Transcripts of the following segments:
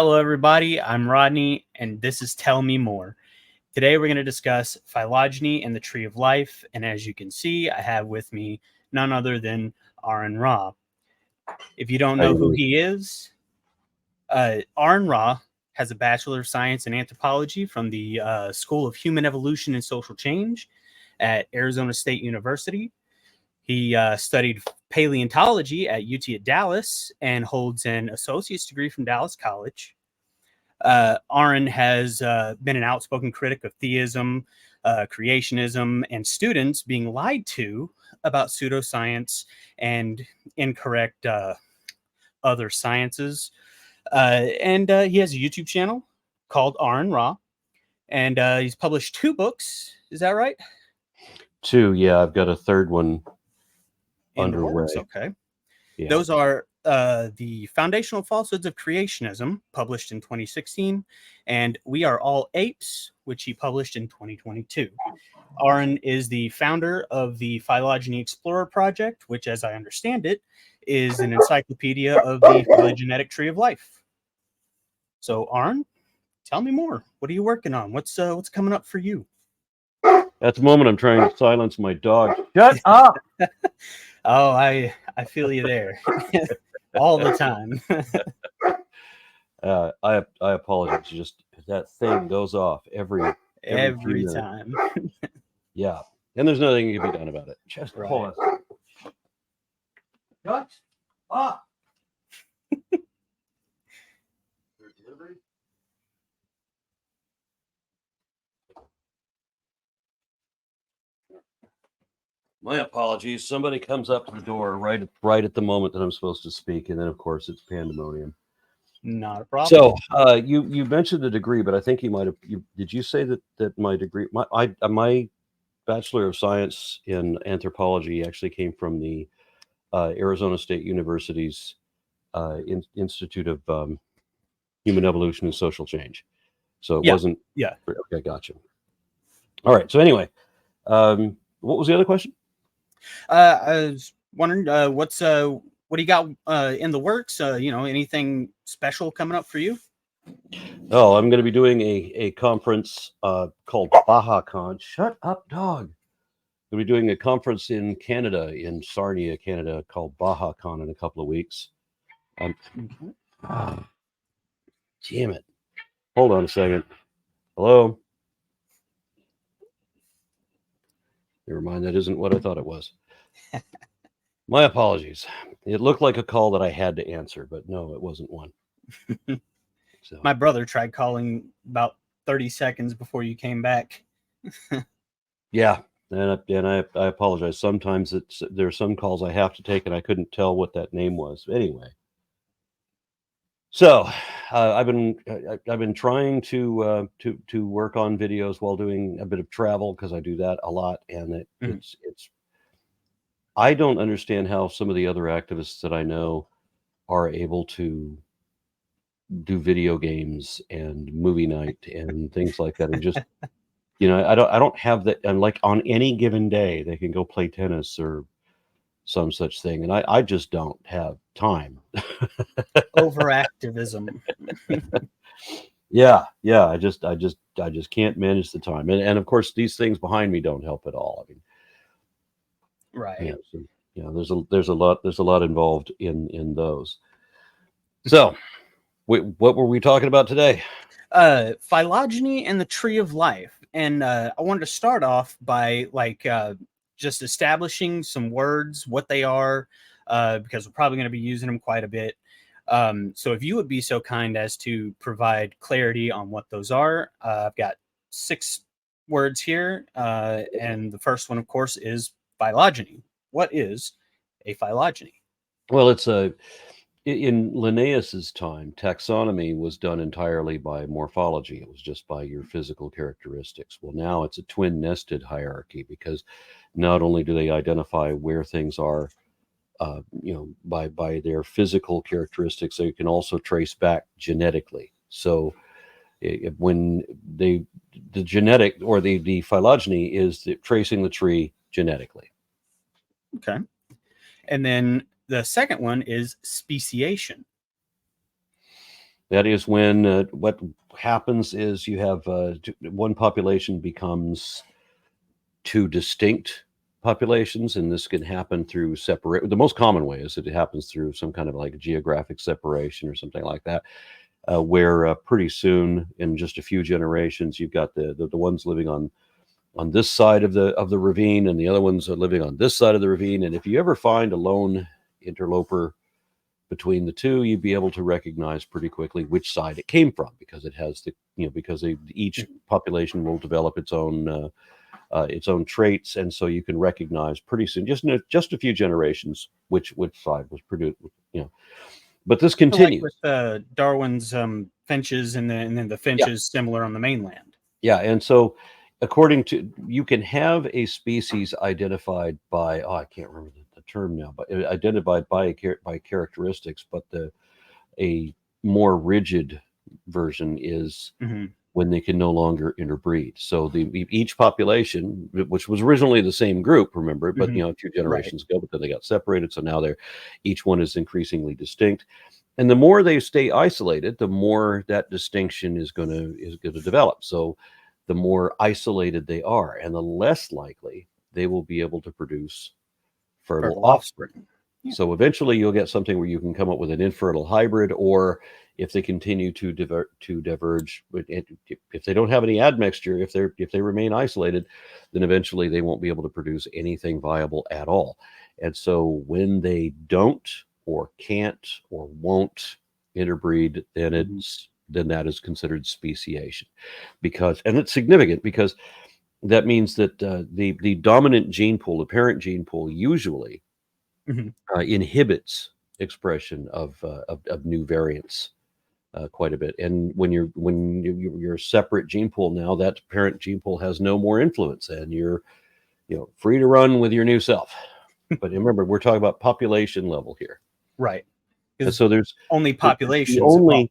Hello, everybody. I'm Rodney, and this is Tell Me More. Today, we're going to discuss phylogeny and the tree of life. And as you can see, I have with me none other than Aaron Ra. If you don't know who he is, Aaron Ra has a Bachelor of Science in Anthropology from the School of Human Evolution and Social Change at Arizona State University. He studied paleontology at UT at Dallas and holds an associate's degree from Dallas College. Aaron has been an outspoken critic of theism, creationism, and students being lied to about pseudoscience and incorrect other sciences. And he has a YouTube channel called Aaron Ra, and he's published 2 books. Is that right? 2, yeah. I've got a third one underway. Okay. Yeah. Those are the Foundational Falsehoods of Creationism, published in 2016, and We Are All Apes, which he published in 2022. Aaron is the founder of the Phylogeny Explorer Project, which, as I understand it, is an encyclopedia of the phylogenetic tree of life. So, Aaron, tell me more. What are you working on? What's coming up for you? At the moment, I'm trying to silence my dog. Shut up! Oh, I feel you there. All the time. I apologize. Just that thing goes off every time. Yeah, and there's nothing you can be done about it. Just Right. pull it. Shut up! My apologies. Somebody comes up to the door right at the moment that I'm supposed to speak, and then of course it's pandemonium. Not a problem. So you mentioned the degree, but I think you might have. Did you say that my degree, my Bachelor of Science in Anthropology actually came from the Arizona State University's Institute of Human Evolution and Social Change. So it wasn't. Yeah. Okay, gotcha. All right. So anyway, what was the other question? I was wondering what do you got in the works? Anything special coming up for you? Oh, I'm going to be doing a conference called BajaCon. Shut up, dog. We'll be doing a conference in Canada, in Sarnia, Canada, called BajaCon in a couple of weeks. Damn it. Hold on a second. Hello? Never mind, that isn't what I thought it was. My apologies. It looked like a call that I had to answer, but no, it wasn't one. So. My brother tried calling about 30 seconds before you came back. Yeah. And I apologize. Sometimes there are some calls I have to take, and I couldn't tell what that name was. Anyway, so I've been trying to work on videos while doing a bit of travel, because I do that a lot, and it's I don't understand how some of the other activists that I know are able to do video games and movie night and things like that, and just. I don't have that. And like on any given day, they can go play tennis or some such thing, and I just don't have time. Overactivism. Yeah. I just can't manage the time, and of course these things behind me don't help at all. I mean, right. There's a lot involved in those. So, what were we talking about today? Phylogeny and the tree of life. And I wanted to start off by just establishing some words, what they are, because we're probably going to be using them quite a bit. So if you would be so kind as to provide clarity on what those are. I've got 6 words here. And the first one, of course, is phylogeny. What is a phylogeny? Well, in Linnaeus's time, taxonomy was done entirely by morphology. It was just by your physical characteristics. Well, now it's a twin-nested hierarchy, because not only do they identify where things are, by their physical characteristics, they can also trace back genetically. So, when the genetic or the phylogeny is tracing the tree genetically. Okay, and then the second one is speciation. That is when what happens is you have one population becomes two distinct populations, and this can happen through separate. The most common way is that it happens through some kind of like geographic separation or something like that, where pretty soon, in just a few generations, you've got the ones living on this side of the ravine, and the other ones are living on this side of the ravine. And if you ever find a lone interloper between the two, you'd be able to recognize pretty quickly which side it came from, because it has because each population will develop its own traits, and so you can recognize pretty soon, just in just a few generations, which side was produced. But this continues. Like with Darwin's finches, and then the finches similar on the mainland. Yeah, and so according to, you can have a species identified by, I can't remember the term now, but identified by characteristics, but a more rigid version is when they can no longer interbreed. So each population, which was originally the same group, remember, but a few generations ago, but then they got separated. So now each one is increasingly distinct. And the more they stay isolated, the more that distinction is going to develop. So the more isolated they are, and the less likely they will be able to produce fertile offspring. Yeah. So eventually you'll get something where you can come up with an infertile hybrid, or if they continue to diverge, if they don't have any admixture, if they remain isolated, then eventually they won't be able to produce anything viable at all. And so when they don't, or can't, or won't interbreed, then that is considered speciation, and it's significant because that means that the dominant gene pool, the parent gene pool, usually inhibits expression of new variants quite a bit. And when you're a separate gene pool now, that parent gene pool has no more influence, and you're free to run with your new self. But remember, we're talking about population level here, right? And so there's only populations.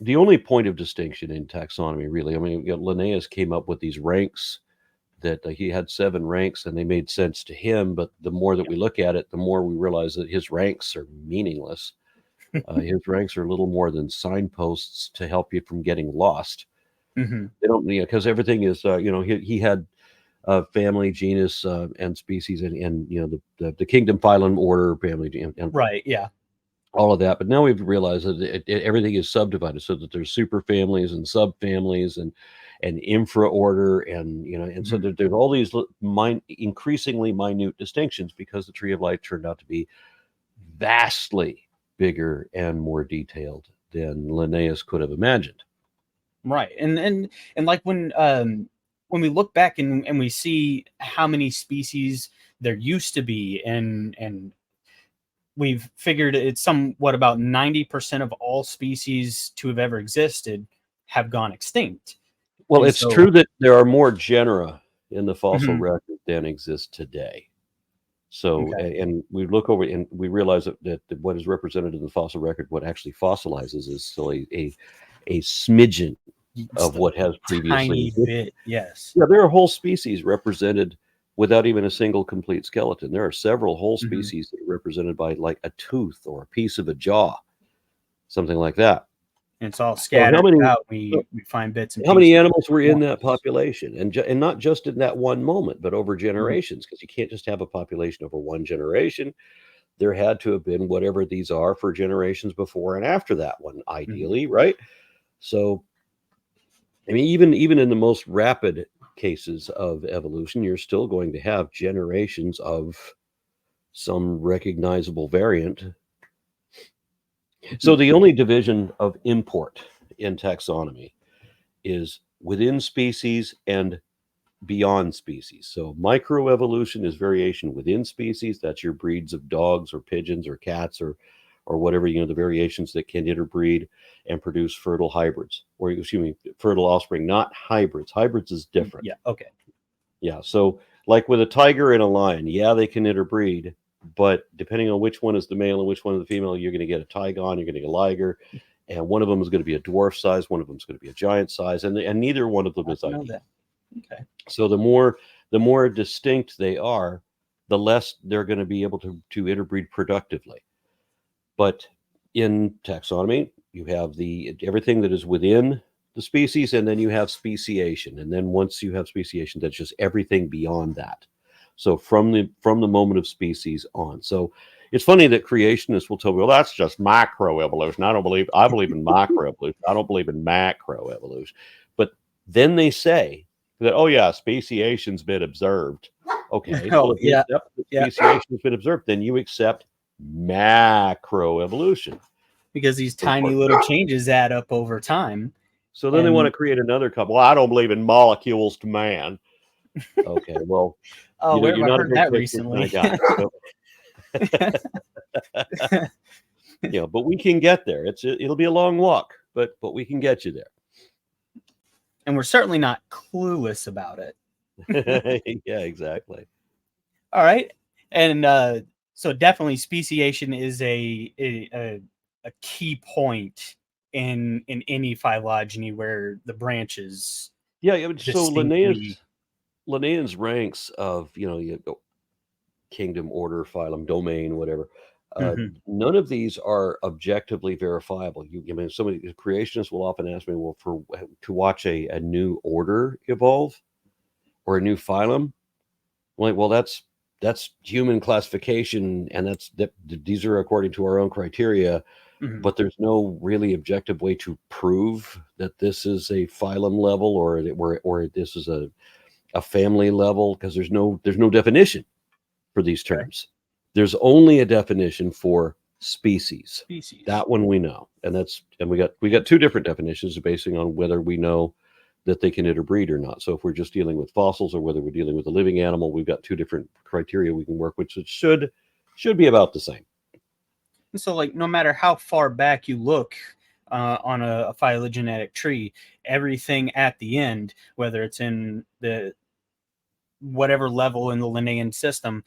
The only point of distinction in taxonomy, really, I mean, Linnaeus came up with these ranks, that he had 7 ranks, and they made sense to him. But the more that we look at it, the more we realize that his ranks are meaningless. His ranks are little more than signposts to help you from getting lost. They don't, because everything is, he had family, genus, and species, and the kingdom, phylum, order, family, and right, yeah, all of that. But now we've realized that everything is subdivided, so that there's super families and subfamilies and infra order, and so there's all these increasingly minute distinctions, because the tree of life turned out to be vastly bigger and more detailed than Linnaeus could have imagined. Right, and like when we look back and we see how many species there used to be, and we've figured it's somewhat about 90% of all species to have ever existed have gone extinct. Well, it's true that there are more genera in the fossil record than exist today. So, and we look over and we realize that what is represented in the fossil record, what actually fossilizes, is still a smidgen of what has previously existed. Bit, yes. Yeah, there are whole species represented without even a single complete skeleton. There are several whole species that are represented by like a tooth or a piece of a jaw, something like that. And it's all scattered out. We find bits and pieces. How many animals were in that population? And not just in that one moment, but over generations, because you can't just have a population over one generation. There had to have been whatever these are for generations before and after that one, ideally, right? So, I mean, even in the most rapid cases of evolution, you're still going to have generations of some recognizable variant. So the only division of import in taxonomy is within species and beyond species. So microevolution is variation within species. That's your breeds of dogs or pigeons or cats or whatever, the variations that can interbreed and produce fertile hybrids, or fertile offspring, not hybrids. Hybrids is different. Yeah. Okay. Yeah. So like with a tiger and a lion, they can interbreed, but depending on which one is the male and which one is the female, you're going to get a tigon, you're going to get a liger, and one of them is going to be a dwarf size, one of them is going to be a giant size, and neither one of them is ideal. Okay. So the more distinct they are, the less they're going to be able to interbreed productively. But in taxonomy, You have the everything that is within the species, and then you have speciation. And then once you have speciation, that's just everything beyond that. So from the moment of species on. So it's funny that creationists will tell me, well, that's just microevolution. I believe in microevolution. I don't believe in macroevolution. But then they say that, oh yeah, speciation's been observed. Okay, well, Oh, if you yeah. accept that Yeah. speciation's been observed, then you accept macroevolution. Because these Of tiny course. little changes add up over time. So then they want to And create another couple. Well, I don't believe in molecules to man. Okay, well, oh, where have you're I not a heard very that patient kind recently? of guy. So, but we can get there. It'll be a long walk, but we can get you And we're certainly not clueless about it. there. Yeah, exactly. All right. And so definitely speciation is a key point in any phylogeny where the branches Yeah, so distinctly. Linnaeus ranks of you go kingdom, order, phylum, domain, whatever. Mhm. None of these are objectively verifiable. I mean, some of the creationists will often ask me, well, to watch a new order evolve or a new phylum. I'm like, well, that's human classification, and these are according to our own criteria. Mhm. But there's no really objective way to prove that this is a phylum level or this is a family level, because there's no definition for these Okay. terms. There's only a definition for species. Species. That one we know, and we got two different definitions basing on whether we know that they can interbreed or not. So if we're just dealing with fossils or whether we're dealing with a living animal, we've got two different criteria we can work with, which should be about the same. And so, like, no matter how far back you look on a phylogenetic tree, everything at the end, whether it's in the whatever level in the Linnaean system,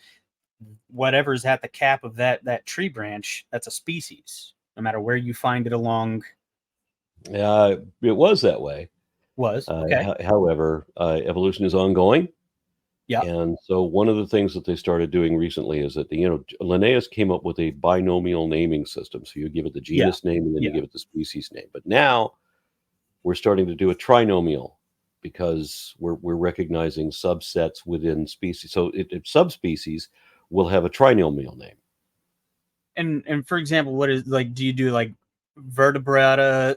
whatever's at the cap of that tree branch, that's a species. No matter where you find it along. It was that way. Was okay. However, evolution is ongoing. Yeah. And so one of the things that they started doing recently is that Linnaeus came up with a binomial naming system. So you give it the Yeah. genus name and then you Yeah. give it the species name. But now we're starting to do a trinomial because we're recognizing subsets within species. So subspecies will have a trinomial name. And for example, what is, like, do you do like vertebrata,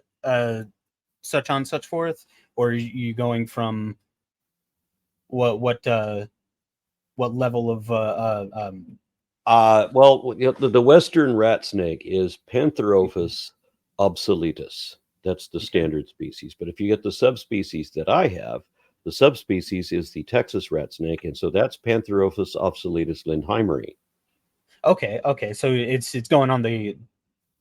such on such forth, or are you going from what level of Well, the Western rat snake is Pantherophis obsoletus. That's the standard species. But if you get the subspecies that I have, the subspecies is the Texas rat snake, and so that's Pantherophis obsoletus lindheimeri. okay, so it's going on the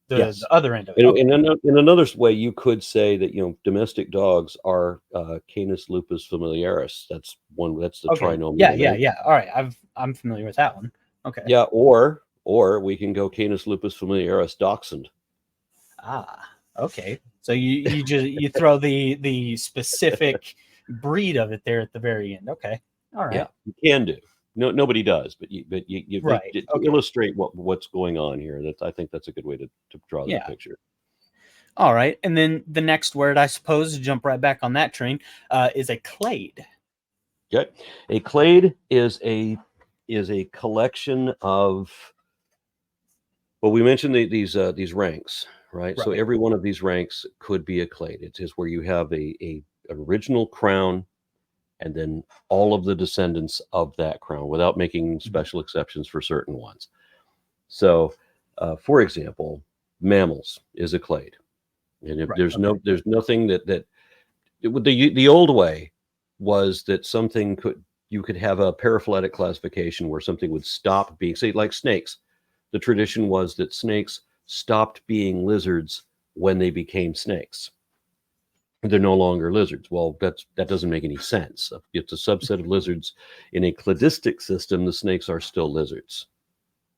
Yes. other end of it. Okay. In another way, you could say that domestic dogs are Canis lupus familiaris. That's one. That's the Okay. trinomial Yeah, name. all right, I'm familiar with that one. Okay. Yeah, or we can go Canis lupus familiaris dachshund. Okay, so you throw the specific breed of it there at the very end. Okay. All Yeah, right. you can do. No, nobody does, but Right. to Okay. illustrate what's going on here. I think that's a good way to draw that Yeah. picture. All right. And then the next word, I suppose, to jump right back on that train, is a clade. Okay, a clade is a collection of. Well, we mentioned these ranks, right? So Right. every one of these ranks could be a clade. It is where you have a an original crown, and then all of the descendants of that crown, without making special exceptions for certain ones. So, for example, mammals is a clade, and if Right. Okay. there's nothing the old way was that you could have a paraphyletic classification where something would stop being, say, like snakes. The tradition was that snakes stopped being lizards when they became snakes. They're no longer lizards. Well, that doesn't make any sense. It's a subset of lizards. In a cladistic system, the snakes are still lizards.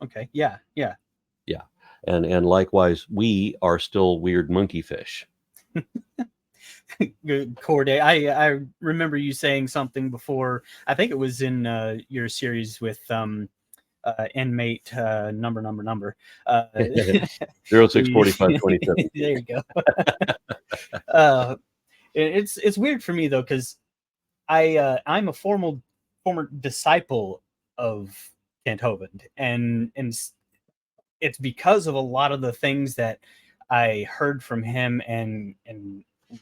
Okay. Yeah. Yeah. Yeah. And likewise, we are still weird monkey fish. Good Corday. I remember you saying something before. I think it was in your series with inmate number. 064527. There you go. It's weird for me though, because I'm a former disciple of Kent Hovind, and it's because of a lot of the things that I heard from him and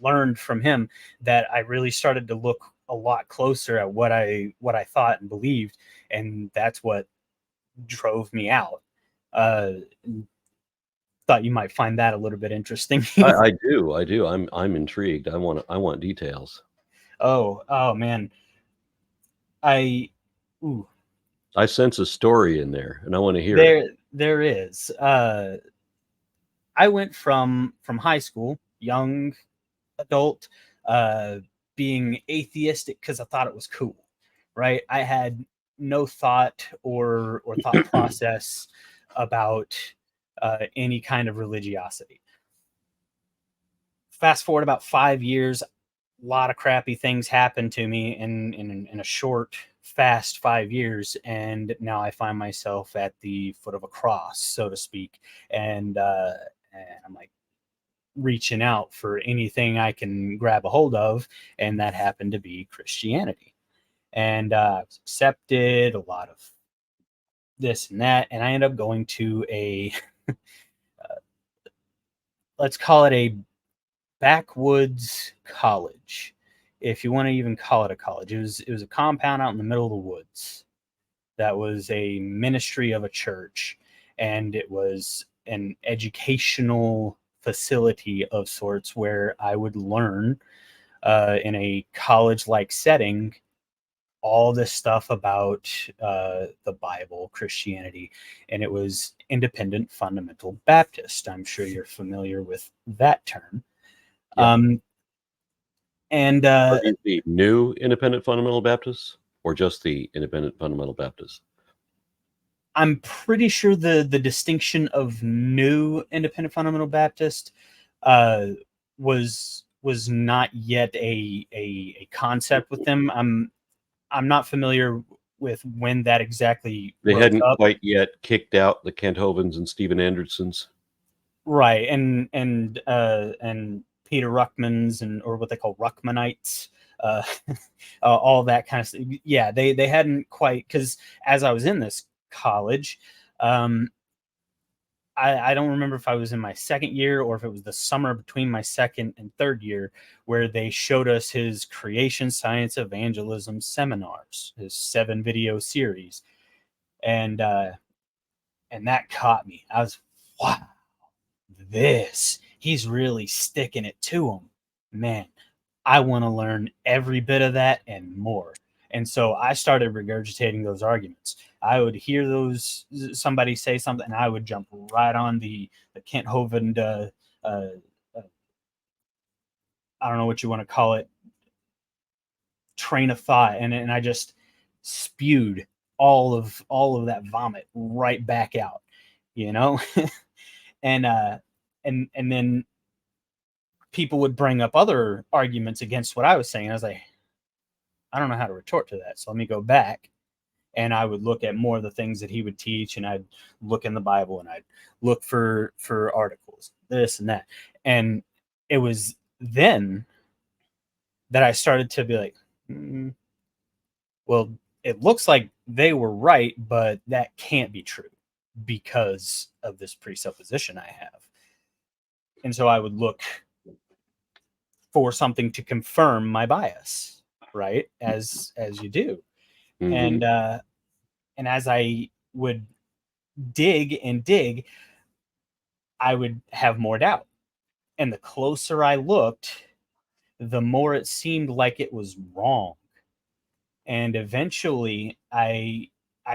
learned from him that I really started to look a lot closer at what I thought and believed, and that's what drove me out. Uh, Thought you might find that a little bit interesting. I do. I'm intrigued. I want details. Oh man, I ooh, I sense a story in there, and I want to hear it. there is. I went from high school, young adult, uh, being atheistic because I thought it was cool, right? I had no thought or thought process about any kind of religiosity. Fast forward about 5 years, a lot of crappy things happened to me in a short, fast 5 years, and now I find myself at the foot of a cross, so to speak, and I'm like reaching out for anything I can grab a hold of, and that happened to be Christianity. And I was accepted, a lot of this and that, and I ended up going to a let's call it a backwoods college, if you want to even call it a college. It was a compound out in the middle of the woods that was a ministry of a church, and it was an educational facility of sorts where I would learn in a college-like setting all this stuff about the Bible, Christianity, and it was Independent Fundamental Baptist. I'm sure you're familiar with that term. Yeah. And Are these the new Independent Fundamental Baptists, or just the Independent Fundamental Baptists? I'm pretty sure the distinction of new Independent Fundamental Baptist uh, was not yet a concept with them. I'm not familiar with when that exactly They rose hadn't up. quite yet kicked out the Kent Hovins and Stephen Andersons. Right, and Peter Ruckmans, and or what they call Ruckmanites, uh, all that kind of stuff. Yeah, they hadn't quite, because as I was in this college, um, I don't remember if I was in my second year or if it was the summer between my second and third year, where they showed us his creation science evangelism seminars, his 7 video series, and that caught me. I was, wow, he's really sticking it to him, man. I want to learn every bit of that and more. And so I started regurgitating those arguments. I would hear somebody say something, and I would jump right on the Kent Hovind, uh, I don't know what you want to call it, train of thought, and I just spewed all of that vomit right back out, you know. and and then people would bring up other arguments against what I was saying. I was like, I don't know how to retort to that, so let me go back, and I would look at more of the things that he would teach, and I'd look in the Bible, and I'd look for articles, this and that. And it was then that I started to be like, well, it looks like they were right, but that can't be true because of this presupposition I have. And so I would look for something to confirm my bias, right? As you do. Mm-hmm. And as I would dig and dig, I would have more doubt. And the closer I looked, the more it seemed like it was wrong. And eventually I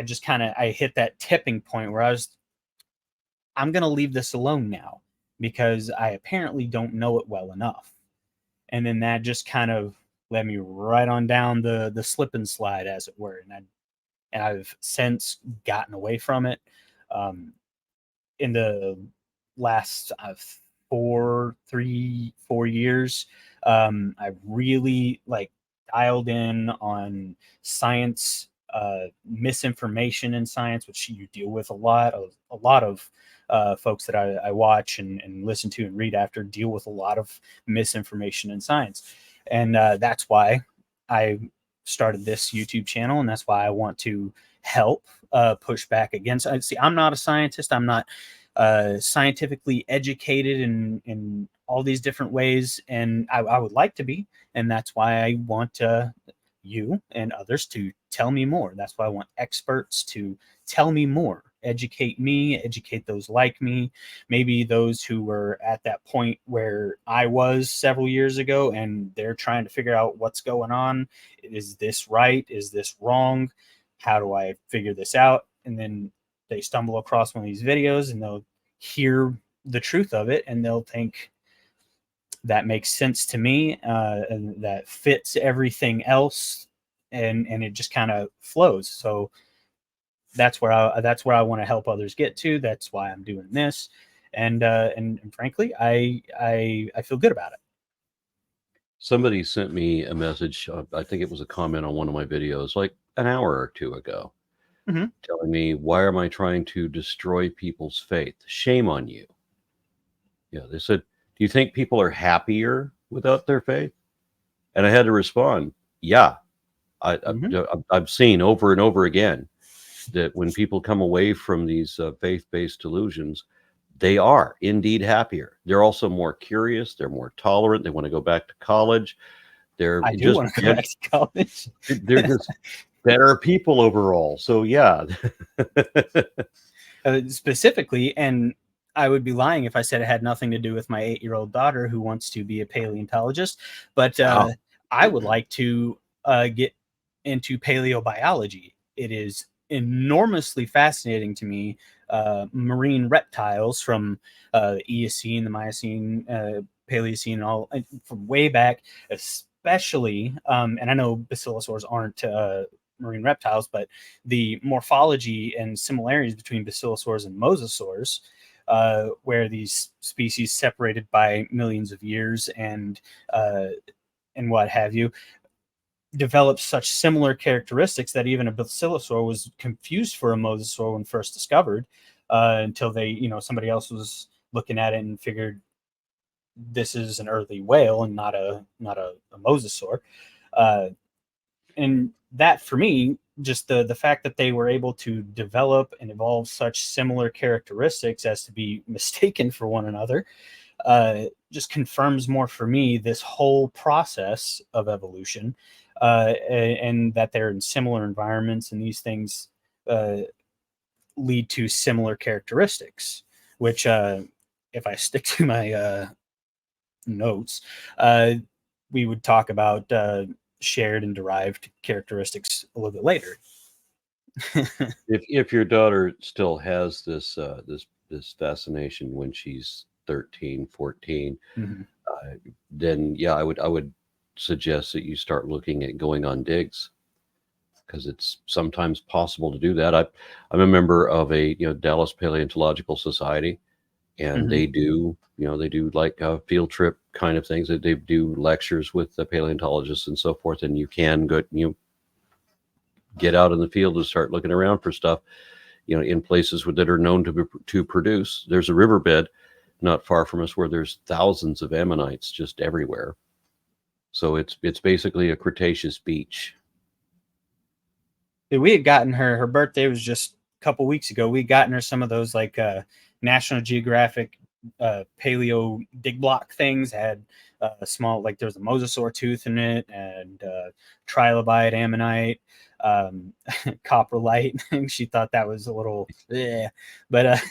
just kind of I hit that tipping point where I'm going to leave this alone now because I apparently don't know it well enough. And then that just kind of led me right on down the slip and slide, as it were. And I've since gotten away from it. Um, in the last 4 years, I've really like dialed in on science misinformation in science, which you deal with a lot of folks that I watch and listen to and read after deal with a lot of misinformation in science. And that's why I started this YouTube channel, and that's why I want to help push back against. See, I'm not a scientist. I'm not scientifically educated in all these different ways, and I would like to be, and that's why I want you and others to tell me more. That's why I want experts to tell me more, educate me, educate those like me, maybe those who were at that point where I was several years ago, and they're trying to figure out what's going on. Is this right? Is this wrong? How do I figure this out? And then they stumble across one of these videos and they'll hear the truth of it, and they'll think that makes sense to me, and that fits everything else, and it just kind of flows. So that's where I want to help others get to. That's why I'm doing this, and frankly, I feel good about it. Somebody sent me a message. I think it was a comment on one of my videos, like an hour or two ago, telling me, "Why am I trying to destroy people's faith? Shame on you." Yeah, they said, "Do you think people are happier without their faith?" And I had to respond, "Yeah, I've seen over and over again that when people come away from these faith-based delusions, they are indeed happier. They're also more curious. They're more tolerant. They want to go back to college. I do want to go back to college. They're just better people overall. So yeah. Specifically, and I would be lying if I said it had nothing to do with my 8-year-old daughter who wants to be a paleontologist, but I would like to get into paleobiology. It is enormously fascinating to me. Marine reptiles from the Eocene, the Miocene, Paleocene, and all from way back, especially. And I know basilosaurs aren't marine reptiles, but the morphology and similarities between basilosaurs and mosasaurs, where these species separated by millions of years and what have you, developed such similar characteristics that even a basilosaur was confused for a mosasaur when first discovered, until somebody else was looking at it and figured this is an early whale and not a mosasaur. And that, for me, just the fact that they were able to develop and evolve such similar characteristics as to be mistaken for one another, just confirms more for me this whole process of evolution, and that they're in similar environments, and these things lead to similar characteristics, which, if I stick to my notes, we would talk about shared and derived characteristics a little bit later. If your daughter still has this fascination when she's 13, 14, then yeah, I would suggest that you start looking at going on digs, because it's sometimes possible to do that. I'm a member of a Dallas Paleontological Society, and they do like field trip kind of things. They do lectures with the paleontologists and so forth, and you can go get out in the field and start looking around for stuff in places that are known to produce. There's a riverbed not far from us where there's thousands of ammonites just everywhere. So it's basically a Cretaceous beach. We had gotten her birthday was just a couple weeks ago. We had gotten her some of those like National Geographic paleo dig block things. Had a small, like, there's a mosasaur tooth in it, and trilobite, ammonite, coprolite. She thought that was a little, but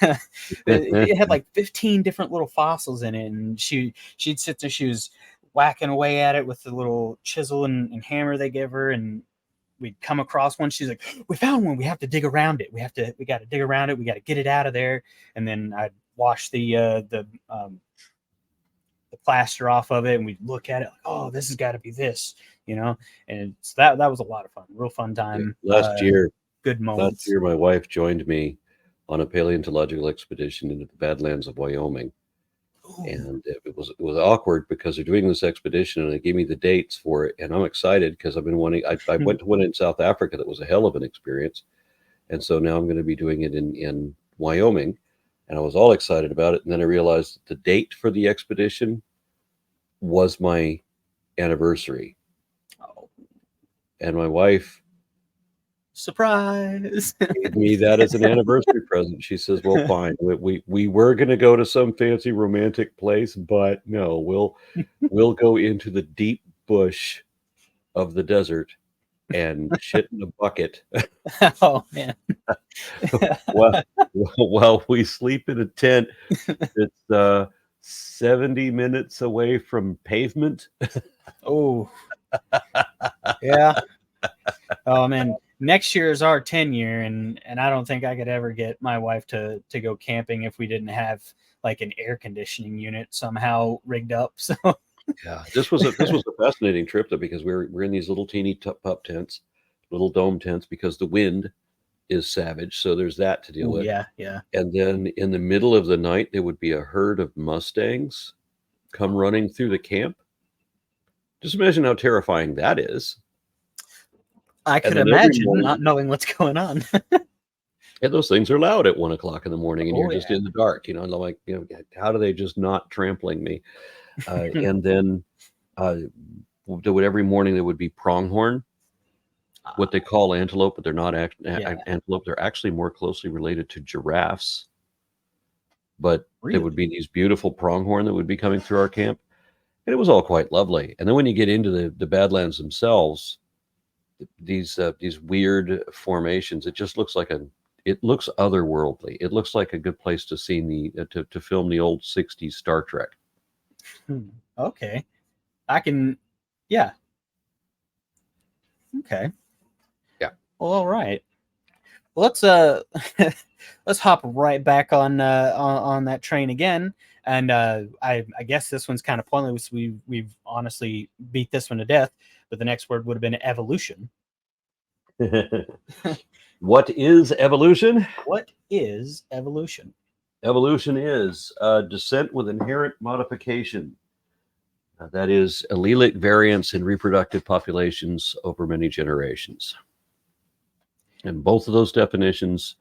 it had like 15 different little fossils in it, and she'd sit there. She was whacking away at it with the little chisel and hammer they give her, and we'd come across one. She's like, "We found one. We have to dig around it. We got to dig around it. We got to get it out of there." And then I'd wash the plaster off of it, and we'd look at it like, "Oh, this has got to be this," And so that was a lot of fun, real fun time. Last year, good moments. Last year, my wife joined me on a paleontological expedition into the Badlands of Wyoming. And it was awkward because they're doing this expedition and they gave me the dates for it, and I'm excited because I've been wanting. I went to one in South Africa that was a hell of an experience, and so now I'm going to be doing it in Wyoming, and I was all excited about it, and then I realized that the date for the expedition was my anniversary, and my wife Surprise. gave me that as an anniversary present. She says, "Well, fine. We were going to go to some fancy romantic place, but no, we'll go into the deep bush of the desert and shit in a bucket Oh man. while we sleep in a tent that's 70 minutes away from pavement." Oh yeah. Oh man. Next year is our 10-year, and I don't think I could ever get my wife to go camping if we didn't have like an air conditioning unit somehow rigged up. So Yeah, this was a fascinating trip though, because we're in these little teeny pup tents, little dome tents, because the wind is savage, so there's that to deal ooh, with. yeah. And then in the middle of the night, there would be a herd of Mustangs come running through the camp. Just imagine how terrifying that is. I And could then every imagine morning, not knowing what's going on. and those things are loud at 1 o'clock in the morning, and Oh you're just yeah. in the dark. And I'm like, how do they just not trampling me? And then every morning there would be pronghorn, what they call antelope, but they're not Yeah. antelope. They're actually more closely related to giraffes. But there would Really? be these beautiful pronghorn that would be coming through our camp, and it was all quite lovely. And then when you get into the Badlands themselves, these weird formations, it just looks like it looks otherworldly. It looks like a good place to see to film the old 60s Star Trek. Okay. I can yeah. Okay. Yeah. Well, all right. Well, let's let's hop right back on that train again. And I guess this one's kind of pointless. We've honestly beat this one to death, but the next word would have been evolution. What is evolution? What is evolution? Evolution is descent with inherent modification. That is allelic variance in reproductive populations over many generations. And both of those definitions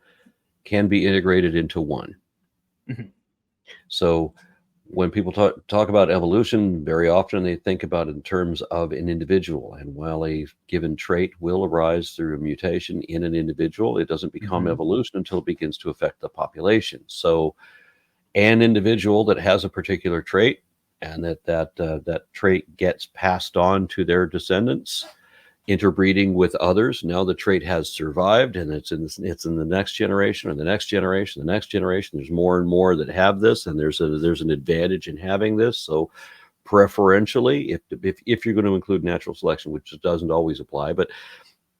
can be integrated into one. Mhm. So when people talk about evolution, very often they think about it in terms of an individual. And while a given trait will arise through a mutation in an individual, it doesn't become evolution until it begins to affect the population. So an individual that has a particular trait, and that trait gets passed on to their descendants, interbreeding with others. Now the trait has survived, and it's in the next generation, or the next generation, the next generation. There's more and more that have this, and there's an advantage in having this. So preferentially, if you're going to include natural selection, which doesn't always apply, but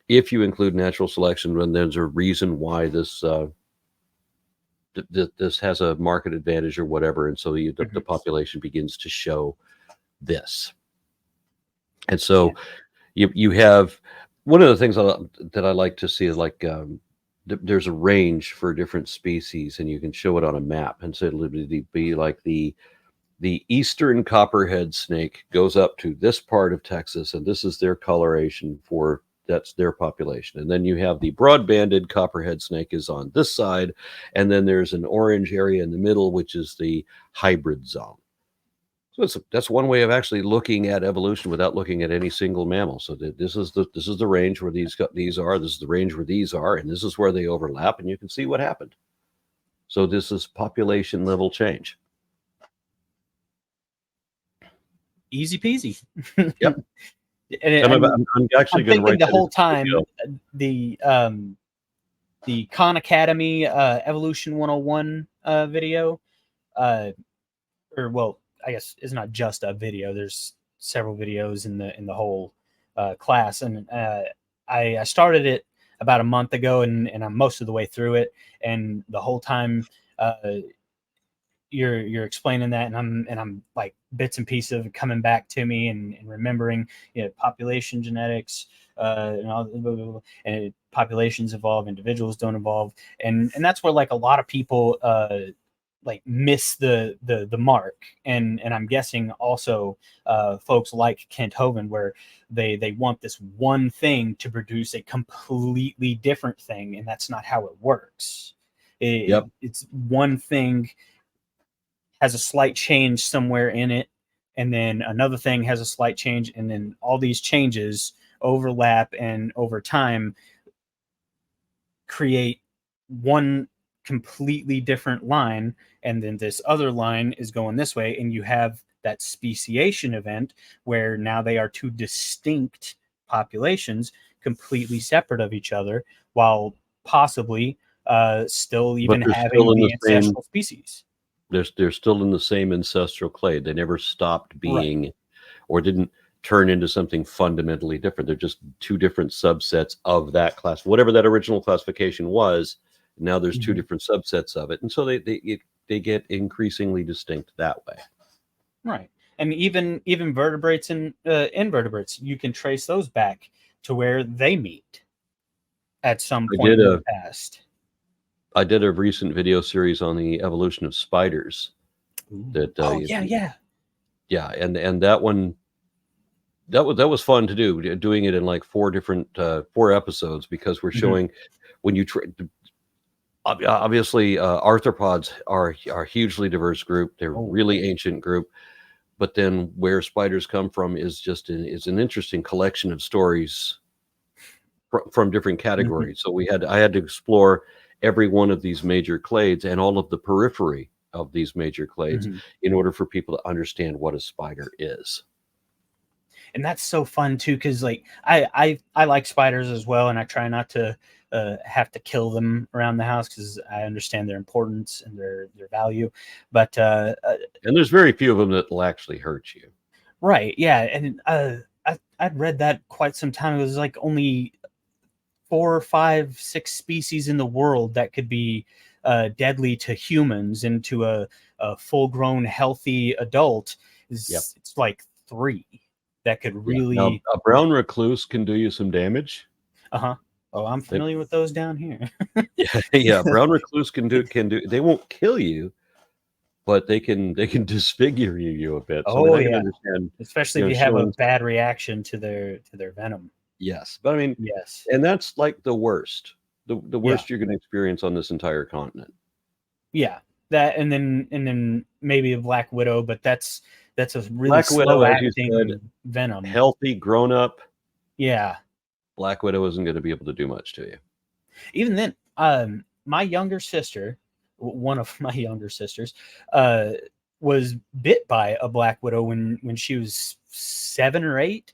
if you include natural selection, then there's a reason why this this has a market advantage or whatever, and so the population begins to show this. And so you have one of the things that I like to see is like there's a range for different species, and you can show it on a map, and so it'll be like the eastern copperhead snake goes up to this part of Texas, and this is their coloration for that's their population. And then you have the broad-banded copperhead snake is on this side, and then there's an orange area in the middle, which is the hybrid zone. So that's one way of actually looking at evolution without looking at any single mammal. So this is the range where these are. This is the range where these are, and this is where they overlap, and you can see what happened. So this is population level change. Easy peasy. Yep. And I'm actually going to write the that whole time video. the Khan Academy Evolution 101 video, or well, I guess it's not just a video. There's several videos in the whole class, and I started it about a month ago, and I'm most of the way through it, and the whole time you're explaining that, and I'm like bits and pieces of it coming back to me, and remembering, population genetics, and all, blah, blah, blah, and populations evolve, individuals don't evolve, and that's where like a lot of people like miss the mark. And I'm guessing also folks like Kent Hovind, where they want this one thing to produce a completely different thing, and that's not how it works. It's one thing has a slight change somewhere in it, and then another thing has a slight change, and then all these changes overlap, and over time create one completely different line, and then this other line is going this way, and you have that speciation event where now they are two distinct populations completely separate of each other, while possibly still But even they're having still in the the same. ancestral species. They're still in the same ancestral clade. They never stopped Right. being, or didn't turn into something fundamentally different. They're just two different subsets of that class, whatever that original classification was. Now there's two different subsets of it, and so they get increasingly distinct that way. Right. And even vertebrates and invertebrates, you can trace those back to where they meet at some point in the past. I did a recent video series on the evolution of spiders. That yeah, and that one that was fun to do, doing it in like four episodes, because we're showing when you obviously arthropods are a hugely diverse group. They're really ancient group, but then where spiders come from is just is an interesting collection of stories from different categories. So I had to explore every one of these major clades and all of the periphery of these major clades in order for people to understand what a spider is. And that's so fun too, because like I like spiders as well, and I try not to have to kill them around the house because I understand their importance and their value. But and there's very few of them that will actually hurt you. Right. Yeah. And I'd read that quite some time ago. There's like only 4, 5, 6 species in the world that could be deadly to humans, and to a full-grown, healthy adult it's like 3 that could really. Now, a brown recluse can do you some damage. Oh, I'm familiar with those down here. Yeah. Brown recluse can do. They won't kill you, but they can disfigure you a bit. So I can understand, especially if you have a bad reaction to their venom. Yes, but I mean, yes, and that's like the worst. The worst you're going to experience on this entire continent. Yeah, that, and then maybe a black widow, but that's a really Black widow, as you slow-acting said, venom. healthy, grown up. Yeah, Black widow isn't going to be able to do much to you. Even then, my younger sister, one of my younger sisters, was bit by a black widow when she was 7 or 8,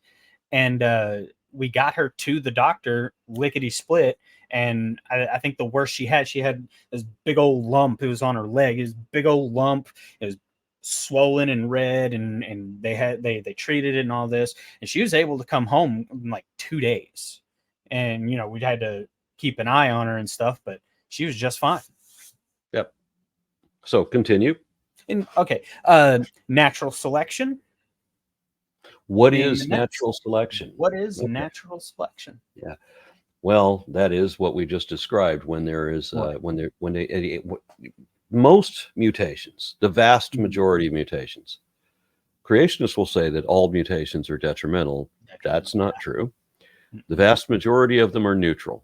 and we got her to the doctor lickety split. And I think the worst she had this big old lump. It was on her leg. It was a big old lump. It was swollen and red, and they treated it and all this, and she was able to come home in like 2 days. And we had to keep an eye on her and stuff, but she was just fine. Yep. So continue. And okay, natural selection. What is natural selection? What is natural selection? Yeah. Well, that is what we just described. When there is most mutations, the vast majority of mutations, creationists will say that all mutations are detrimental. That's not true. The vast majority of them are neutral.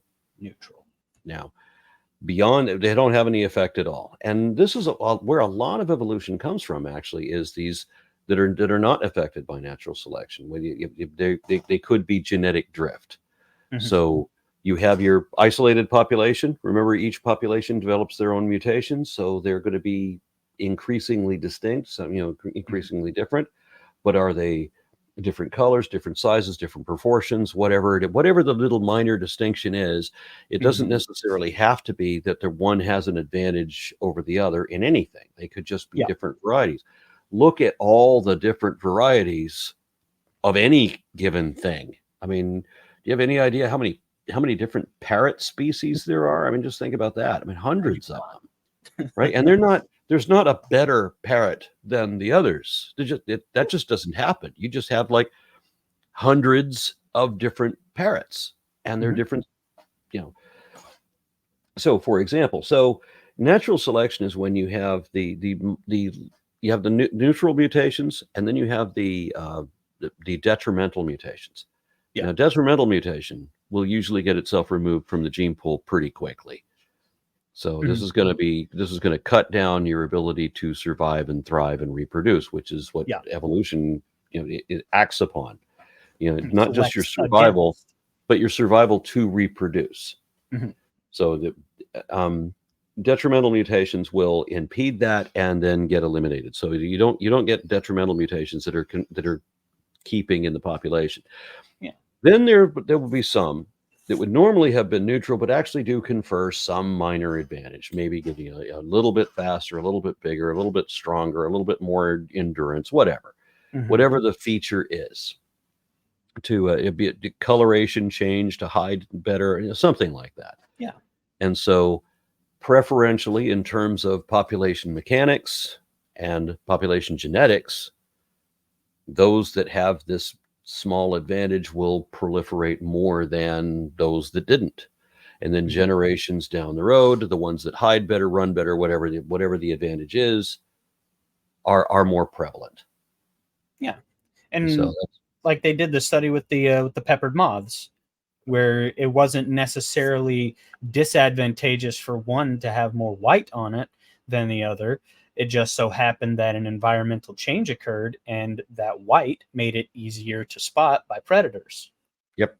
Now, beyond, they don't have any effect at all. And this is where a lot of evolution comes from, actually, is these that are not affected by natural selection. They could be genetic drift. So you have your isolated population. Remember, each population develops their own mutations, so they're going to be increasingly distinct, so increasingly different. But are they different colors, different sizes, different proportions, whatever the little minor distinction is? It doesn't necessarily have to be that the one has an advantage over the other in anything. They could just be different varieties. Look at all the different varieties of any given thing. I mean, do you have any idea how many different parrot species there are? I mean, just think about that. I mean, hundreds of them, right? And there's not a better parrot than the others. That just doesn't happen. You just have like hundreds of different parrots, and they're different, So for example, Natural selection is when you have you have the neutral mutations, and then you have the detrimental mutations. Yeah. Now, detrimental mutation will usually get itself removed from the gene pool pretty quickly. So this is going to cut down your ability to survive and thrive and reproduce, which is what evolution, it acts upon. Not just your survival, but your survival to reproduce. So the detrimental mutations will impede that and then get eliminated. So you don't get detrimental mutations that are keeping in the population. Yeah. Then there will be some that would normally have been neutral, but actually do confer some minor advantage, maybe give you a little bit faster, a little bit bigger, a little bit stronger, a little bit more endurance, whatever the feature is. To be a coloration change to hide better, something like that. Yeah. And so preferentially in terms of population mechanics and population genetics, those that have this small advantage will proliferate more than those that didn't. And then generations down the road, the ones that hide better, run better, whatever the advantage is, are more prevalent. Yeah. And so like they did the study with the peppered moths, where it wasn't necessarily disadvantageous for one to have more white on it than the other. It just so happened that an environmental change occurred, and that white made it easier to spot by predators. Yep.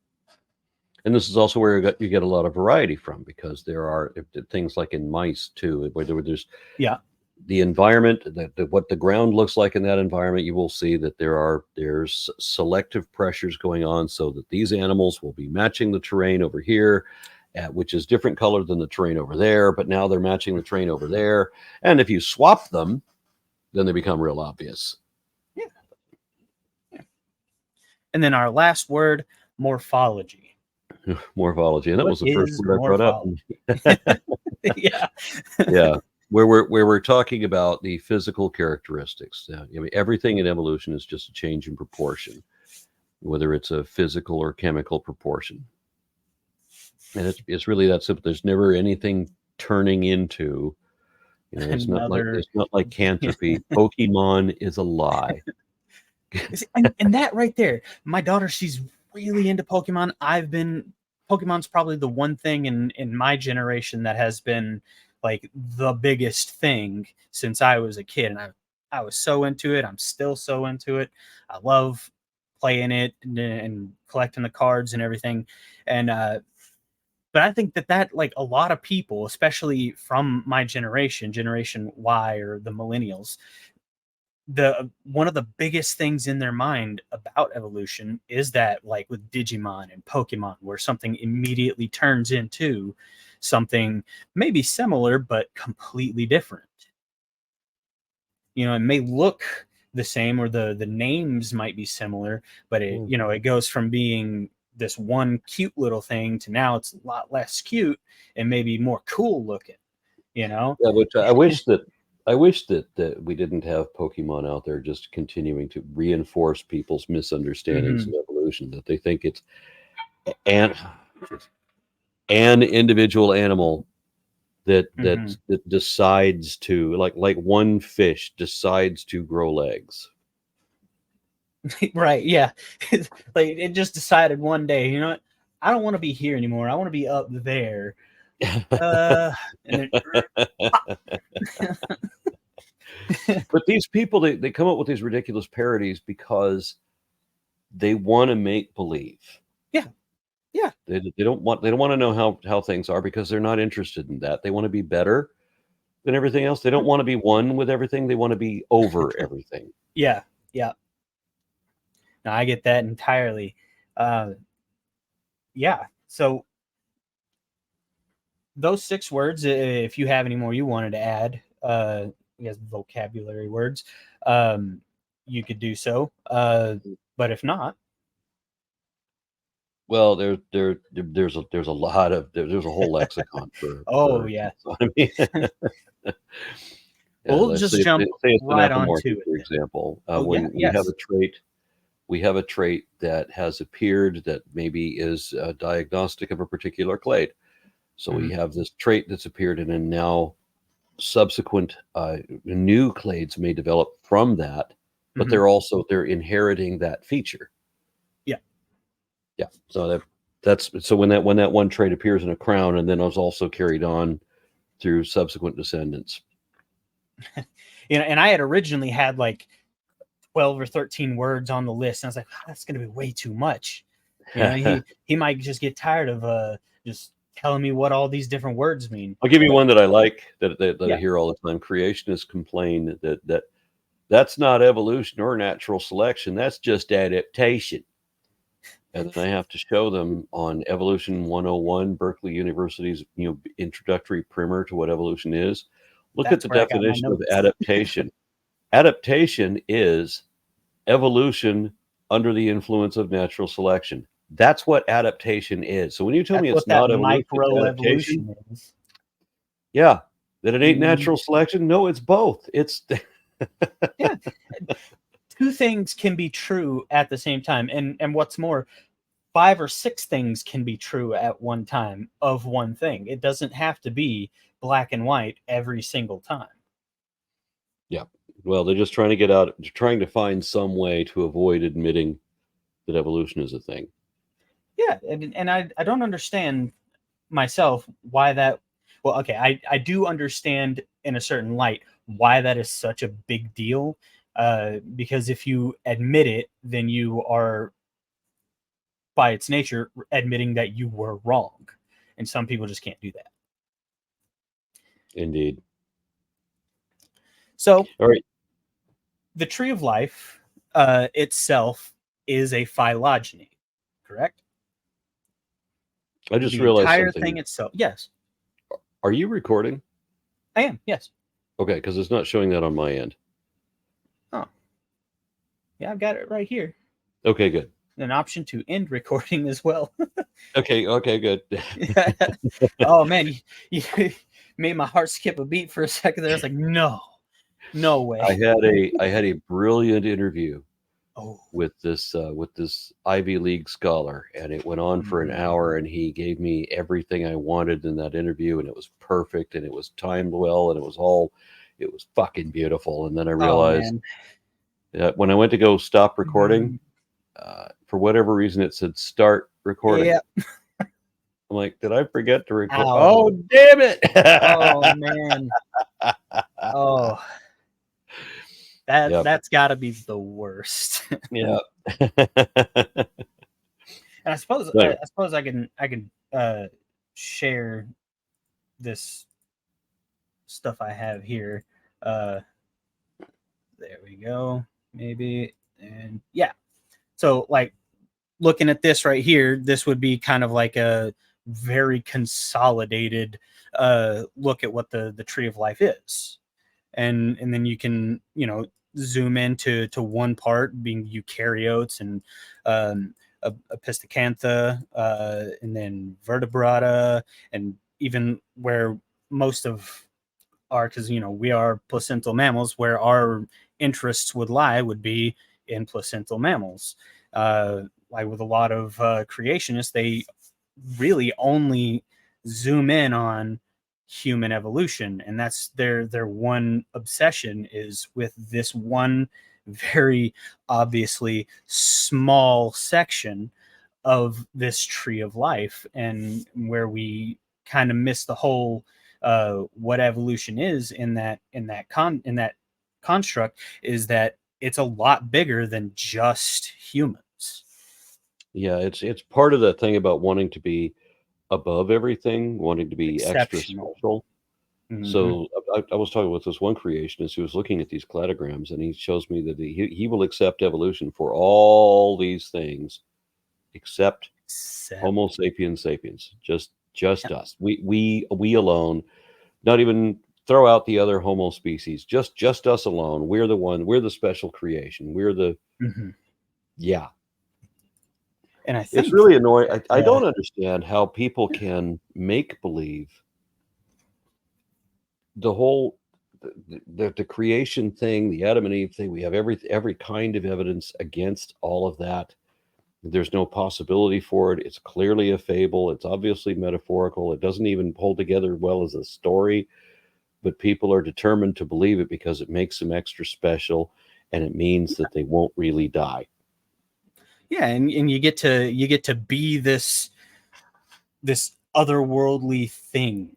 And this is also where you get a lot of variety from, because there are things like in mice too, where there's the environment, what the ground looks like in that environment. You will see that there's selective pressures going on, so that these animals will be matching the terrain over here, which is different color than the terrain over there, but now they're matching the terrain over there. And if you swap them, then they become real obvious. Yeah. And then our last word, morphology. Morphology, and that was the first word I brought up. Yeah. Where we're talking about the physical characteristics. Everything in evolution is just a change in proportion, whether it's a physical or chemical proportion. And it's really that simple. There's never anything turning into, it's not like Cantropy. Pokemon is a lie. and that right there, my daughter, she's really into Pokemon. Pokemon's probably the one thing in my generation that has been like the biggest thing since I was a kid. And I was so into it. I'm still so into it. I love playing it and collecting the cards and everything. And but I think that like a lot of people, especially from my generation Y or the millennials, one of the biggest things in their mind about evolution is that, like with Digimon and Pokemon, where something immediately turns into something maybe similar but completely different. It may look the same, or the names might be similar, but it goes from being this one cute little thing to now it's a lot less cute and maybe more cool looking. Yeah, which I wish that we didn't have Pokemon out there just continuing to reinforce people's misunderstandings of evolution, that they think it's an individual animal that decides to, like one fish decides to grow legs. Right, yeah. Like it just decided one day, you know what? I don't want to be here anymore. I want to be up there. And then But these people, they come up with these ridiculous parodies because they want to make believe. Yeah. They don't want to know how things are, because they're not interested in that. They want to be better than everything else. They don't want to be one with everything. They want to be over everything. Yeah. No, I get that entirely. Yeah. So those 6 words, if you have any more you wanted to add, I guess vocabulary words, you could do so. But if not, well, there's a lot of there's a whole lexicon for yeah. I mean, We'll just jump right on to it. For example, when we have a trait that has appeared that maybe is diagnostic of a particular clade. So we have this trait that's appeared, and then now subsequent new clades may develop from that, but they're inheriting that feature. Yeah. So that's so when that one trait appears in a crown, and then it was also carried on through subsequent descendants. And I had originally had like 12 or 13 words on the list, and I was like, oh, that's going to be way too much. He might just get tired of just telling me what all these different words mean. I'll give you one that I like that I hear all the time. Creationists complain that's not evolution or natural selection. That's just adaptation. And then I have to show them on Evolution 101, Berkeley University's introductory primer to what evolution is. Look at the definition of adaptation. Adaptation is evolution under the influence of natural selection. That's what adaptation is. So when you tell me it's not evolution, it's adaptation, yeah, that it ain't natural selection. No, it's both. It's yeah. Two things can be true at the same time, and what's more, 5 or 6 things can be true at one time of one thing. It doesn't have to be black and white every single time. Yeah. Well, they're just trying to get out, trying to find some way to avoid admitting that evolution is a thing. Yeah, and I don't understand myself why that. Well, okay, I do understand in a certain light why that is such a big deal, because if you admit it, then you are, by its nature, admitting that you were wrong, and some people just can't do that. Indeed. So, all right, the tree of life itself is a phylogeny, correct? I just realized the entire something. Thing itself. Yes. Are you recording? I am. Yes. Okay, because it's not showing that on my end. Oh. Yeah, I've got it right here. Okay, good. An option to end recording as well. Okay, good. Oh man, you made my heart skip a beat for a second there. I was like, no way. I had a brilliant interview with this Ivy League scholar, and it went on for an hour, and he gave me everything I wanted in that interview, and it was perfect, and it was timed well, and it was fucking beautiful. And then I realized that when I went to go stop recording, for whatever reason, it said start recording. Yeah. I'm like, did I forget to record? Ow. Oh, damn it. Oh man. Oh, that's got to be the worst. Yeah. And I suppose I can share this stuff I have here. There we go. Maybe. And yeah. So like looking at this right here, this would be kind of like a very consolidated look at what the tree of life is. And then you can, zoom into one part being eukaryotes and Epistacantha, and then vertebrata, and even where most of our, because we are placental mammals, where our interests would lie would be in placental mammals. Like with a lot of creationists, they really only zoom in on human evolution, and that's their one obsession is with this one very obviously small section of this tree of life, and where we kind of miss the whole what evolution is in that construct is that it's a lot bigger than just humans. Yeah, it's part of that thing about wanting to be above everything, wanting to be extra special. So I was talking with this one creationist who was looking at these cladograms, and he shows me that he will accept evolution for all these things except Homo sapiens sapiens, just us. We alone, not even throw out the other Homo species, just us alone. We're the special creation. We're the yeah. And I think it's really annoying. I don't understand how people can make believe the whole the creation thing, the Adam and Eve thing. We have every kind of evidence against all of that. There's no possibility for it. It's clearly a fable. It's obviously metaphorical. It doesn't even hold together well as a story. but people are determined to believe it because it makes them extra special, and it means that they won't really die. Yeah, and you get to be this otherworldly thing,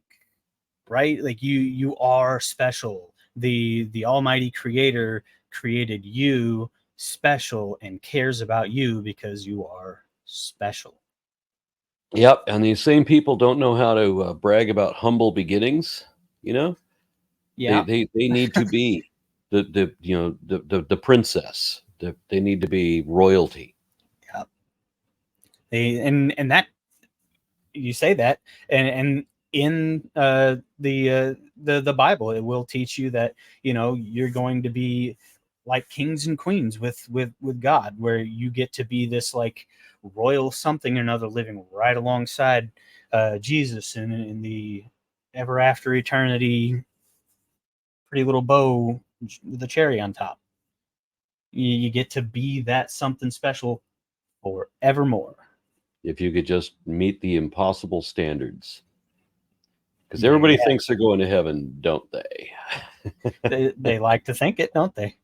right? Like you are special. The almighty creator created you special and cares about you because you are special. Yep, and these same people don't know how to brag about humble beginnings. You know, Yeah. they need to be the princess. They need to be royalty. Yeah. And that, you say that, and in the Bible, it will teach you that you're going to be like kings and queens with God, where you get to be this like royal something or another, living right alongside Jesus in the ever after eternity, pretty little bow with a cherry on top. You get to be that something special forevermore. If you could just meet the impossible standards. Because There everybody you thinks they're going to heaven, don't they? they like to think it, don't they?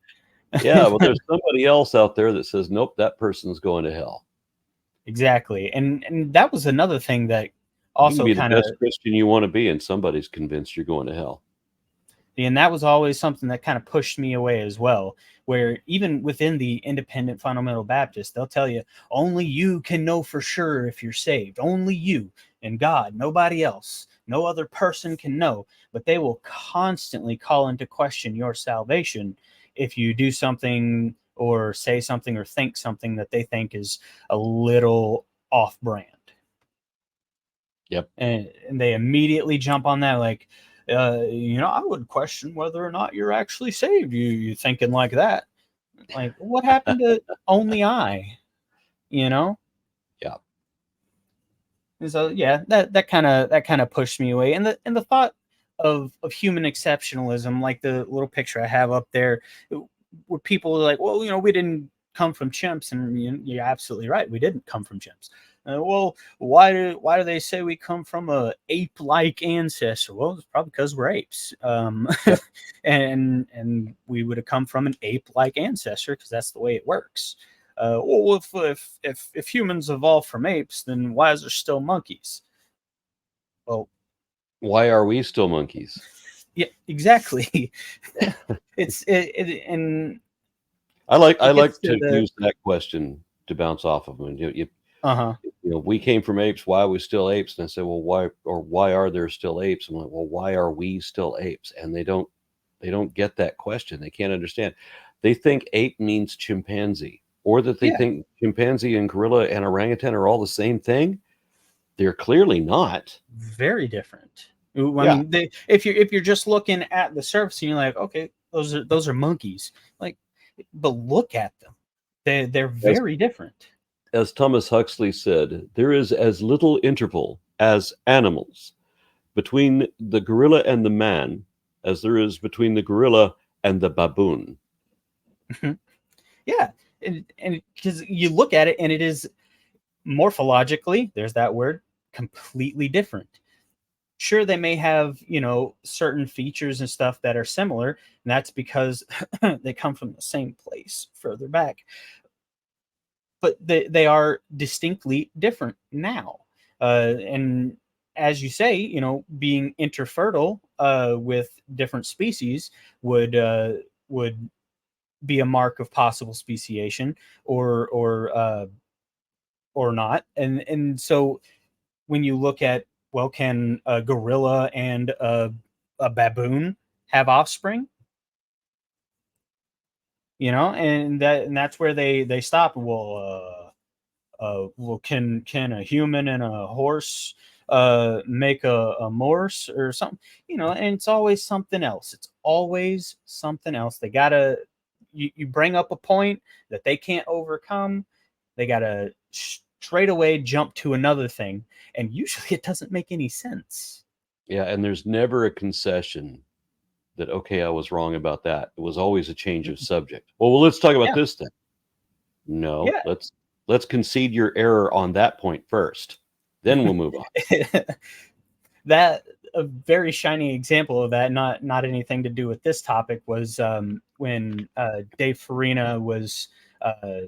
Yeah, well, there's somebody else out there that says, nope, that person's going to hell. Exactly. And that was another thing that You can also be the kind of, best Christian you want to be, and somebody's convinced you're going to hell. and that was always something that kind of pushed me away as well, where even within the independent fundamental Baptist, they'll tell you only you can know for sure if you're saved, only you and God, nobody else, no other person can know. But they will constantly call into question your salvation if you do something or say something or think something that they think is a little off brand. Yep. And they immediately jump on that, like, I would question whether or not you're actually saved. You thinking like that? Like, what happened to only I? You know? Yeah. And so yeah, that kind of pushed me away. And the thought of human exceptionalism, like the little picture I have up there, where people are like, well, we didn't come from chimps, and you're absolutely right, we didn't come from chimps. Well, why do they say we come from a ape-like ancestor? Well, it's probably because we're apes, Yep. and we would have come from an ape-like ancestor because that's the way it works. Well, if humans evolved from apes, then why is there still monkeys? Well, Why are we still monkeys? yeah, exactly. And I it gets like to to the use that question to bounce off of them. uh-huh. We came from apes. Why are we still apes? And I say, well, why are there still apes? I'm like, well, why are we still apes? And they don't get that question. They can't understand. They think ape means chimpanzee, or that they Yeah, think chimpanzee and gorilla and orangutan are all the same thing. They're clearly not. very different. I Yeah. mean, if you're just looking at the surface and you're like, okay, those are monkeys, like, but look at them. They're As very different. as Thomas Huxley said, there is as little interval as animals between the gorilla and the man as there is between the gorilla and the baboon. Yeah, and because you look at it and it is morphologically, there's that word, completely different. Sure, they may have, certain features and stuff that are similar, and that's because they come from the same place further back. But they are distinctly different now. And as you say, being interfertile with different species would be a mark of possible speciation, or not. And so when you look at, well, can a gorilla and a baboon have offspring? And that's where they stop. Well, can a human and a horse make a morse or something? And it's always something else. It's always something else. They gotta you bring up a point that they can't overcome. They gotta straight away jump to another thing, and usually it doesn't make any sense. Yeah, and there's never a concession that, okay, I was wrong about that. It was always a change of subject. Well, let's talk about Yeah, this then. No, yeah. let's concede your error on that point first. Then we'll move on. that a very shining example of that, not anything to do with this topic, was when Dave Farina was uh,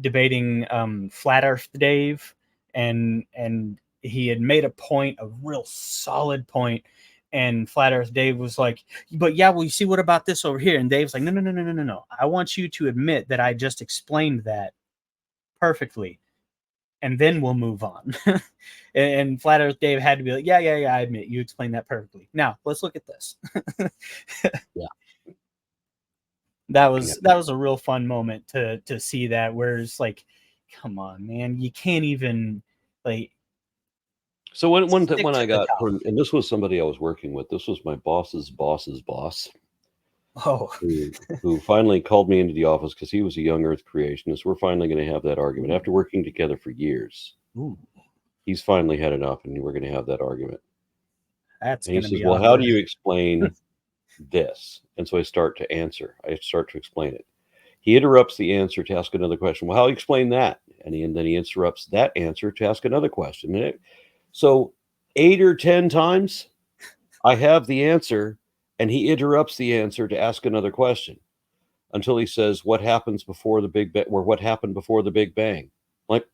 debating Flat Earth Dave, and he had made a point, a real solid point, and Flat Earth Dave was like, "But yeah, well, you see, what about this over here?" And Dave's like, "No, no, no, no, no, no, no. I want you to admit that I just explained that perfectly, and then we'll move on." And Flat Earth Dave had to be like, "Yeah, yeah, yeah. I admit you explained that perfectly. Now let's look at this." Yeah. that Yeah. was a real fun moment to see that, where it's like, come on, man, you can't even like So when stick to I the got top. from, and this was somebody I was working with. This was my boss's boss's boss, Oh. who finally called me into the office because he was a young Earth creationist. We're finally going to have that argument after working together for years. Ooh, He's finally had enough, and we're going to have that argument. that's And he gonna says, be "Well, how do awkward. you explain this?" And so I start to answer. I start to explain it. He interrupts the answer to ask another question. "Well, how do you explain that?" And then he interrupts that answer to ask another question. So 8 or 10 times I have the answer, and he interrupts the answer to ask another question until he says, "What happens before the Big Bang?" Or "What happened before the Big Bang?" Like,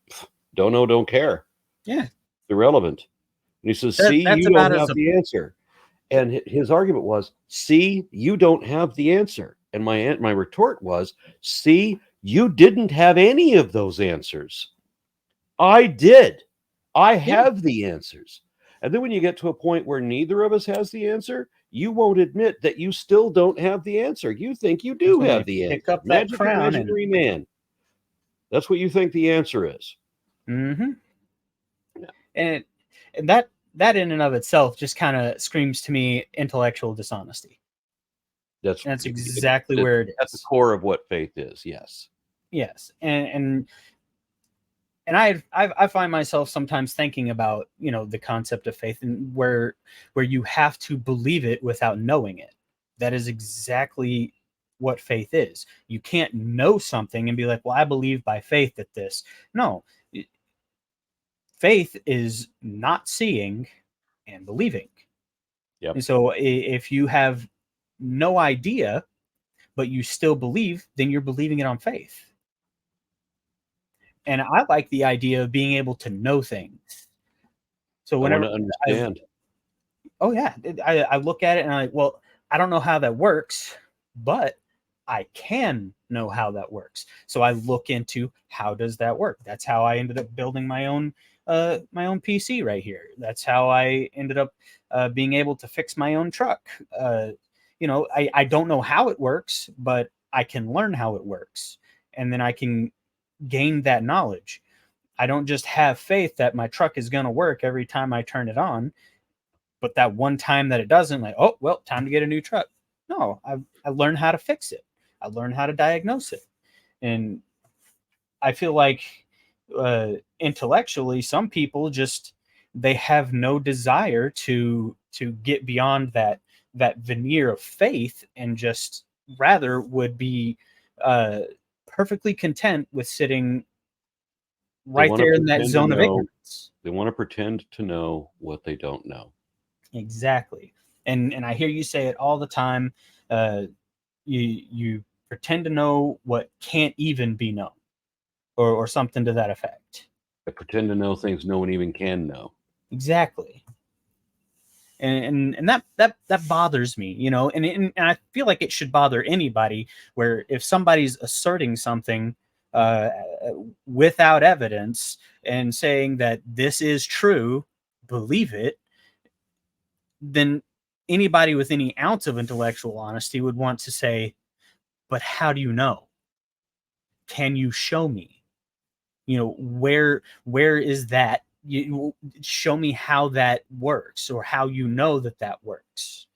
don't know, don't care. Yeah, Irrelevant. And he says, "See, that's you about don't as have the answer." And his argument was, "See, you don't have the answer." And my retort was, "See, you didn't have any of those answers. I did. I yeah. have the answers." And then when you get to a point where neither of us has the answer, you won't admit that you still don't have the answer. You think you That's do when have you the pick answer. up that Magic crown and imaginary man. That's what you think the answer is. mm-hmm. Yeah. and and that in and of itself just kind of screams to me intellectual dishonesty. That's That's exactly at where it at the is. core of what faith is. Yes. Yes, and I find myself sometimes thinking about, the concept of faith, and where you have to believe it without knowing it. That is exactly what faith is. You can't know something and be like, well, I believe by faith that this. No, faith is not seeing and believing. Yep. And so if you have no idea but you still believe, then you're believing it on faith. And I like the idea of being able to know things. So I want whenever to I understand. Oh yeah, I look at it and I'm like, well, I don't know how that works, but I can know how that works. So I look into how does that work. That's how I ended up building my own PC right here. That's how I ended up being able to fix my own truck. I don't know how it works, but I can learn how it works, and then I can gain that knowledge. I don't just have faith that my truck is going to work every time I turn it on, but that one time that it doesn't, like, oh well, time to get a new truck. No, I learned how to fix it. I learned how to diagnose it, and I feel like intellectually, some people just they have no desire to get beyond that veneer of faith, and just rather would be uh, perfectly content with sitting They right want to there in that pretend to zone of know. ignorance. They want to pretend to know what they don't know. Exactly. And I hear you say it all the time. Uh, you pretend to know what can't even be known, or something to that effect. They pretend to know things no one even can know. Exactly. And that bothers me, and I feel like it should bother anybody, where if somebody's asserting something uh, without evidence and saying that this is true, believe it, then anybody with any ounce of intellectual honesty would want to say, but how do you know? Can you show me? Where is that? You show me how that works, or how you know that works.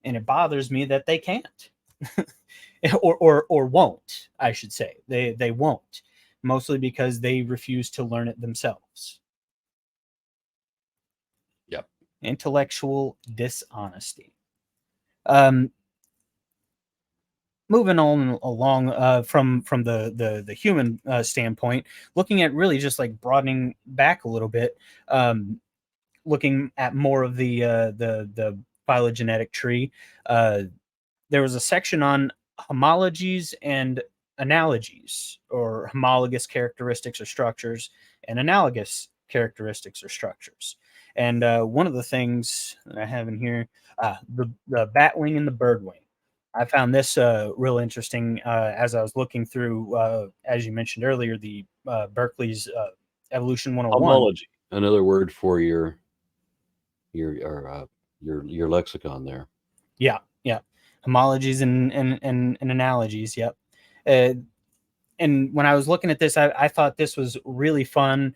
And it bothers me that they can't. or won't, I should say. They won't, mostly because they refuse to learn it themselves. Yep. Intellectual dishonesty. Um, moving on along from the human standpoint, looking at really just like broadening back a little bit, looking at more of the phylogenetic tree. There was a section on homologies and analogies, or homologous characteristics or structures, and analogous characteristics or structures. And one of the things that I have in here, the bat wing and the bird wing. I found this real interesting as I was looking through, as you mentioned earlier, the Berkeley's Evolution 101. Homology, another word for your lexicon there. Yeah, yeah. Homologies and analogies. Yep. Uh, and when I was looking at this, I thought this was really fun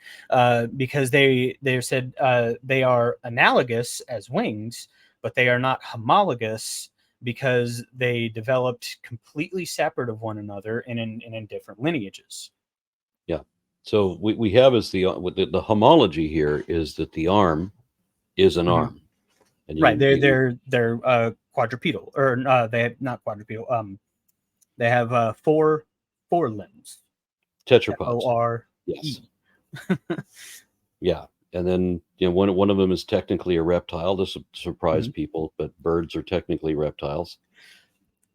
because they said they are analogous as wings, but they are not homologous because they developed completely separate of one another and in different lineages. Yeah. So we have as the homology here is that the arm is an arm, and Right. They're quadrupedal, or they have not quadrupedal. They have four limbs. tetrapods. O-R-E. Yes. Yeah. And then one of them is technically a reptile. This will surprise people, but birds are technically reptiles.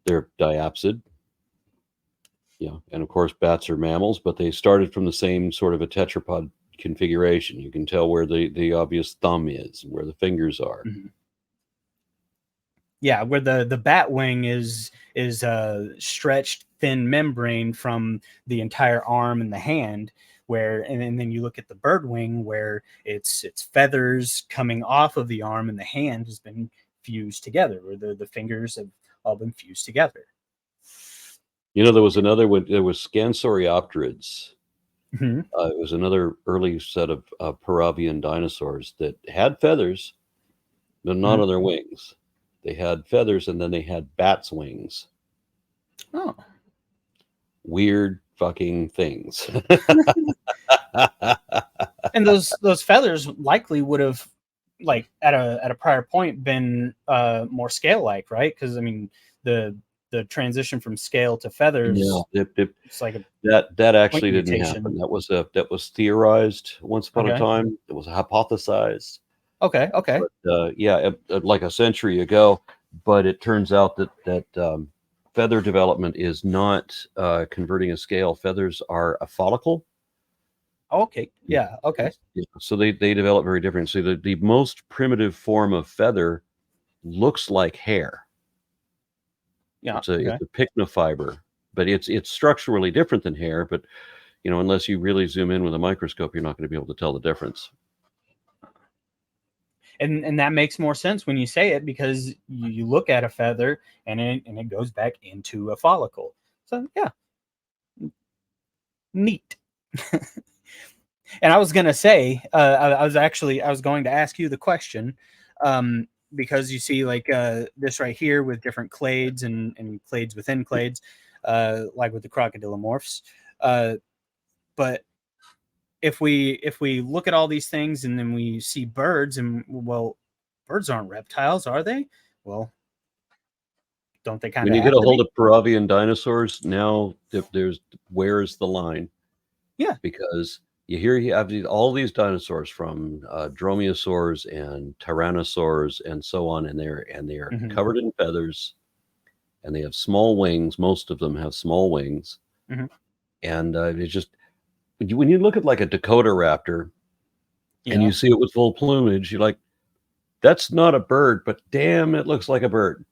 They're diapsid. Yeah, and of course bats are mammals, but they started from the same sort of a tetrapod configuration. You can tell where the obvious thumb is, where the fingers are. Yeah, where the bat wing is stretched thin membrane from the entire arm and the hand, where and then you look at the bird wing where it's feathers coming off of the arm and the hand has been fused together, where the fingers have all been fused together. There was another one. There was Scansoriopterids. Mm-hmm. It was another early set of Paravian dinosaurs that had feathers, but not on their wings. They had feathers, and then they had bats' wings. Oh, weird fucking things. And those feathers likely would have, like at a prior point, been more scale-like, right? Because I mean, the transition from scale to feathers, it's like that actually didn't mutation. happen. That was theorized once upon a time. It was hypothesized. Okay. But, like a century ago. But it turns out that feather development is not converting a scale. Feathers are a follicle. Okay. Yeah. Okay. Yeah. So they develop very different. So the most primitive form of feather looks like hair. Yeah. It's a pycnofiber, but it's structurally different than hair. But unless you really zoom in with a microscope, you're not going to be able to tell the difference. And that makes more sense when you say it, because you look at a feather and it goes back into a follicle. So yeah, neat. And I was gonna say, I was going to ask you the question, because you see like this right here with different clades and clades within clades, like with the crocodilomorphs. But if we look at all these things and then we see birds, and well, birds aren't reptiles, are they? Well, don't they kind of? When you get a hold of Paravian dinosaurs, now where's the line? Yeah, because you have all these dinosaurs from dromaeosaurs and tyrannosaurs and so on, and they are covered in feathers, and they have small wings. Most of them have small wings, and it's just when you look at like a Dakota raptor, and you see it with full plumage, you're like, that's not a bird, but damn, it looks like a bird.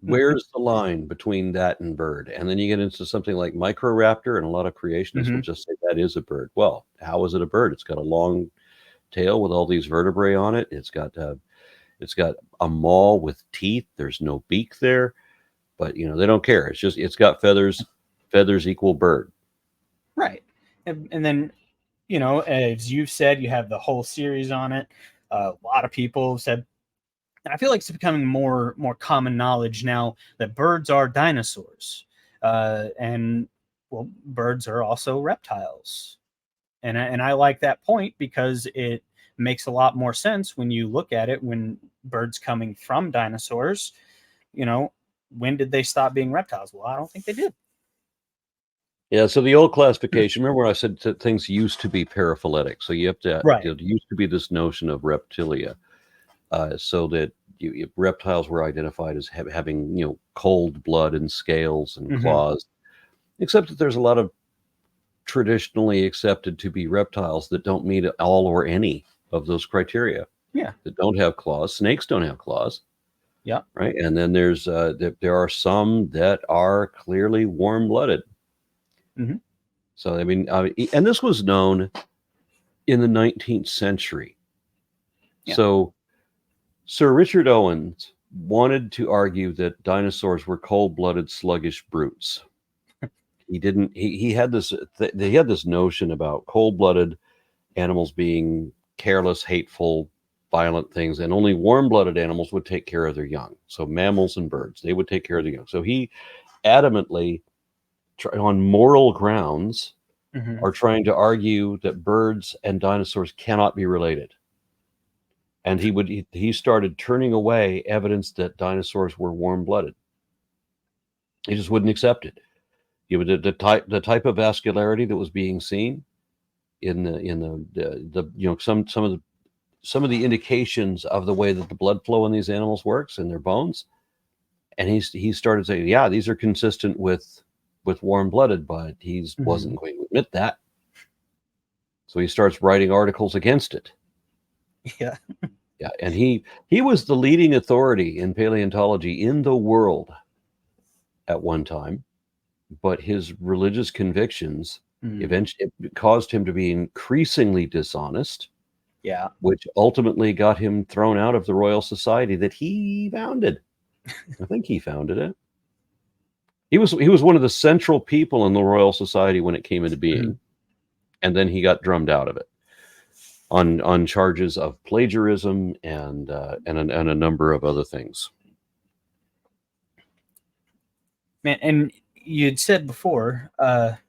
Where's the line between that and bird? And then you get into something like Microraptor, and a lot of creationists will just say that is a bird. Well, how is it a bird? It's got a long tail with all these vertebrae on it. It's got a maw with teeth. There's no beak there, but they don't care. It's got feathers. Feathers equal bird. Right. And then, as you've said, you have the whole series on it. A lot of people have said, and I feel like it's becoming more common knowledge now, that birds are dinosaurs, and well, birds are also reptiles, and I like that point because it makes a lot more sense when you look at it. When birds coming from dinosaurs, when did they stop being reptiles? Well, I don't think they did. Yeah, so the old classification, remember when I said that things used to be paraphyletic? So you have to, Right. there used to be this notion of reptilia, so that reptiles were identified as having, cold blood and scales and claws, except that there's a lot of traditionally accepted to be reptiles that don't meet all or any of those criteria. Yeah. That don't have claws. Snakes don't have claws. Yeah. Right. And then there's there are some that are clearly warm-blooded. So, I mean, and this was known in the 19th century. Yeah. So Sir Richard Owens wanted to argue that dinosaurs were cold-blooded, sluggish brutes. He didn't. He had this. He had this notion about cold-blooded animals being careless, hateful, violent things, and only warm-blooded animals would take care of their young. So mammals and birds, they would take care of the young. So he adamantly, on moral grounds, are trying to argue that birds and dinosaurs cannot be related. And he started turning away evidence that dinosaurs were warm-blooded. He just wouldn't accept it. The type of vascularity that was being seen in the some of the indications of the way that the blood flow in these animals works in their bones, and he started saying, yeah, these are consistent with warm-blooded, but he wasn't going to admit that. So he starts writing articles against it. Yeah. Yeah, and he was the leading authority in paleontology in the world at one time, but his religious convictions eventually caused him to be increasingly dishonest. Yeah. Which ultimately got him thrown out of the Royal Society that he founded. I think he founded it. He was one of the central people in the Royal Society when it came into being, and then he got drummed out of it on charges of plagiarism and a number of other things. Man, and you'd said before, I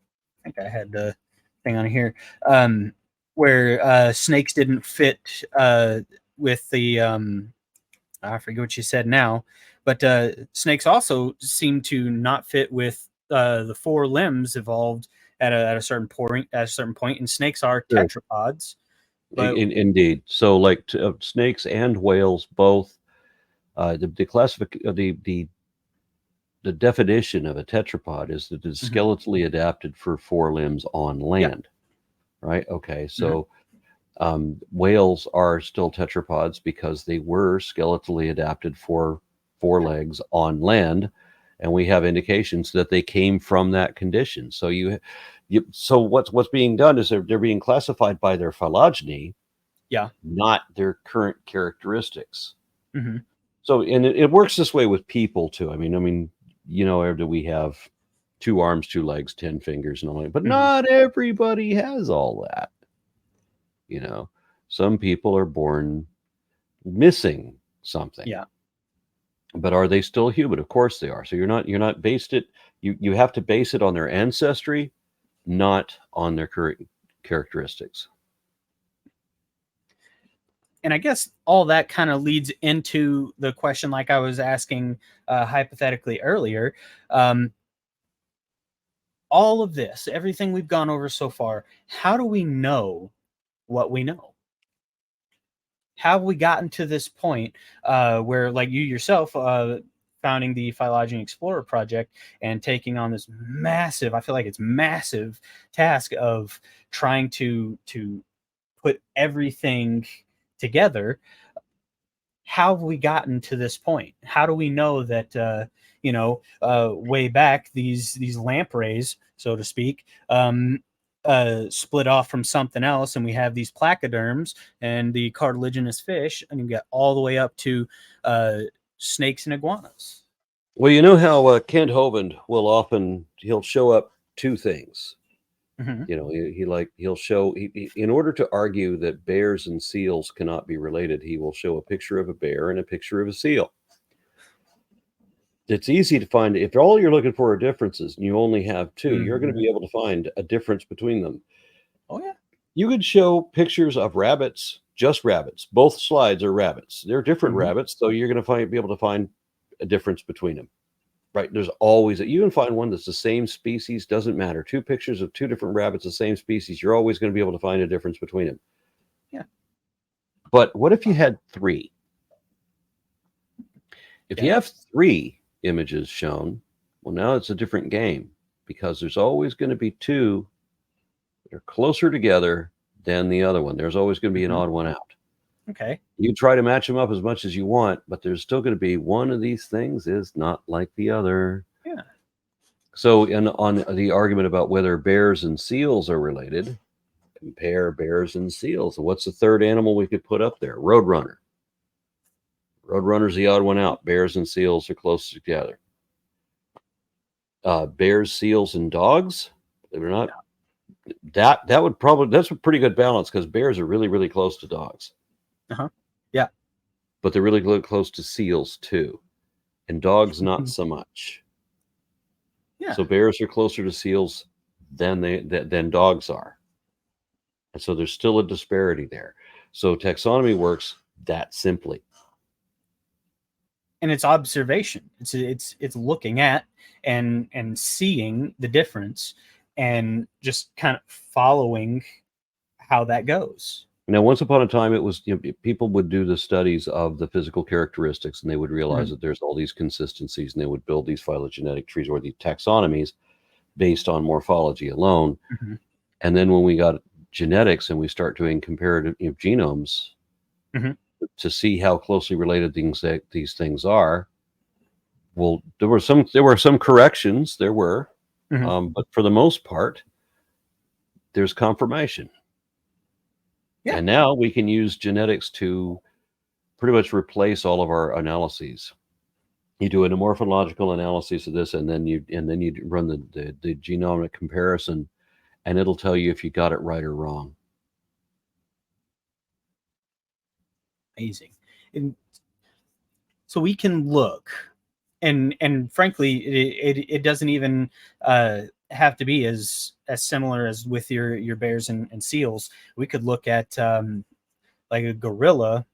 think I had the thing on here, where snakes didn't fit with the I forget what you said now, but snakes also seem to not fit with the four limbs evolved at a certain point. And snakes are tetrapods. But indeed, so like snakes and whales both, the definition of a tetrapod is that it's skeletally adapted for four limbs on land. Right? Okay, so whales are still tetrapods because they were skeletally adapted for four legs on land, and we have indications that they came from that condition. So so what's being done is they're being classified by their phylogeny, not their current characteristics. So, and it works this way with people too. I mean, do we have 2 arms, 2 legs, 10 fingers, and all that? But not everybody has all that. Some people are born missing something. Yeah. But are they still human? Of course they are. So you're not based it. You have to base it on their ancestry, not on their current characteristics. And I guess all that kind of leads into the question, like I was asking hypothetically earlier. All of this, everything we've gone over so far, how do we know what we know? How have we gotten to this point where, like you yourself, founding the Phylogeny Explorer project and taking on this massive, I feel like it's massive task of trying to put everything together? How have we gotten to this point? How do we know that way back these lampreys, so to speak, split off from something else, and we have these placoderms and the cartilaginous fish, and you get all the way up to snakes and iguanas? Well, you know how Kent Hovind he'll show up 2 things. He'll show, in order to argue that bears and seals cannot be related, he will show a picture of a bear and a picture of a seal. It's easy to find. If all you're looking for are differences and you only have 2, you're going to be able to find a difference between them. Oh yeah. You could show pictures of rabbits, just rabbits. Both slides are rabbits. They're different rabbits, so you're going to be able to find a difference between them. right? There's always you can find one that's the same species, doesn't matter. Two pictures of two different rabbits, the same species, you're always going to be able to find a difference between them. Yeah. But what if you had three? If you have three images shown, well, now it's a different game, because there's always going to be two that are closer together than the other one. There's always going to be an odd one out. Okay. You try to match them up as much as you want, but there's still going to be one of these things is not like the other. Yeah. So on the argument about whether bears and seals are related, compare bears and seals. And what's the third animal we could put up there? Roadrunner. Roadrunner's the odd one out. Bears and seals are close together. Bears, seals, and dogs, believe it or not, that would probably, that's a pretty good balance, because bears are really, really close to dogs. Yeah. But they're really close to seals too. And dogs, not so much. Yeah. So bears are closer to seals than dogs are. And so there's still a disparity there. So taxonomy works that simply. And it's observation. It's looking at and seeing the difference and just kind of following how that goes. Now, once upon a time, it was, people would do the studies of the physical characteristics, and they would realize that there's all these consistencies, and they would build these phylogenetic trees or these taxonomies based on morphology alone. And then when we got genetics and we start doing comparative genomes to see how closely related these things are, well, there were some corrections. There were, but for the most part, there's confirmation. Yeah. And now we can use genetics to pretty much replace all of our analyses. You do a morphological analysis of this, and then you run the genomic comparison, and it'll tell you if you got it right or wrong. Amazing. And so we can look, and frankly, it doesn't even have to be as similar as with your bears and seals. We could look at like a gorilla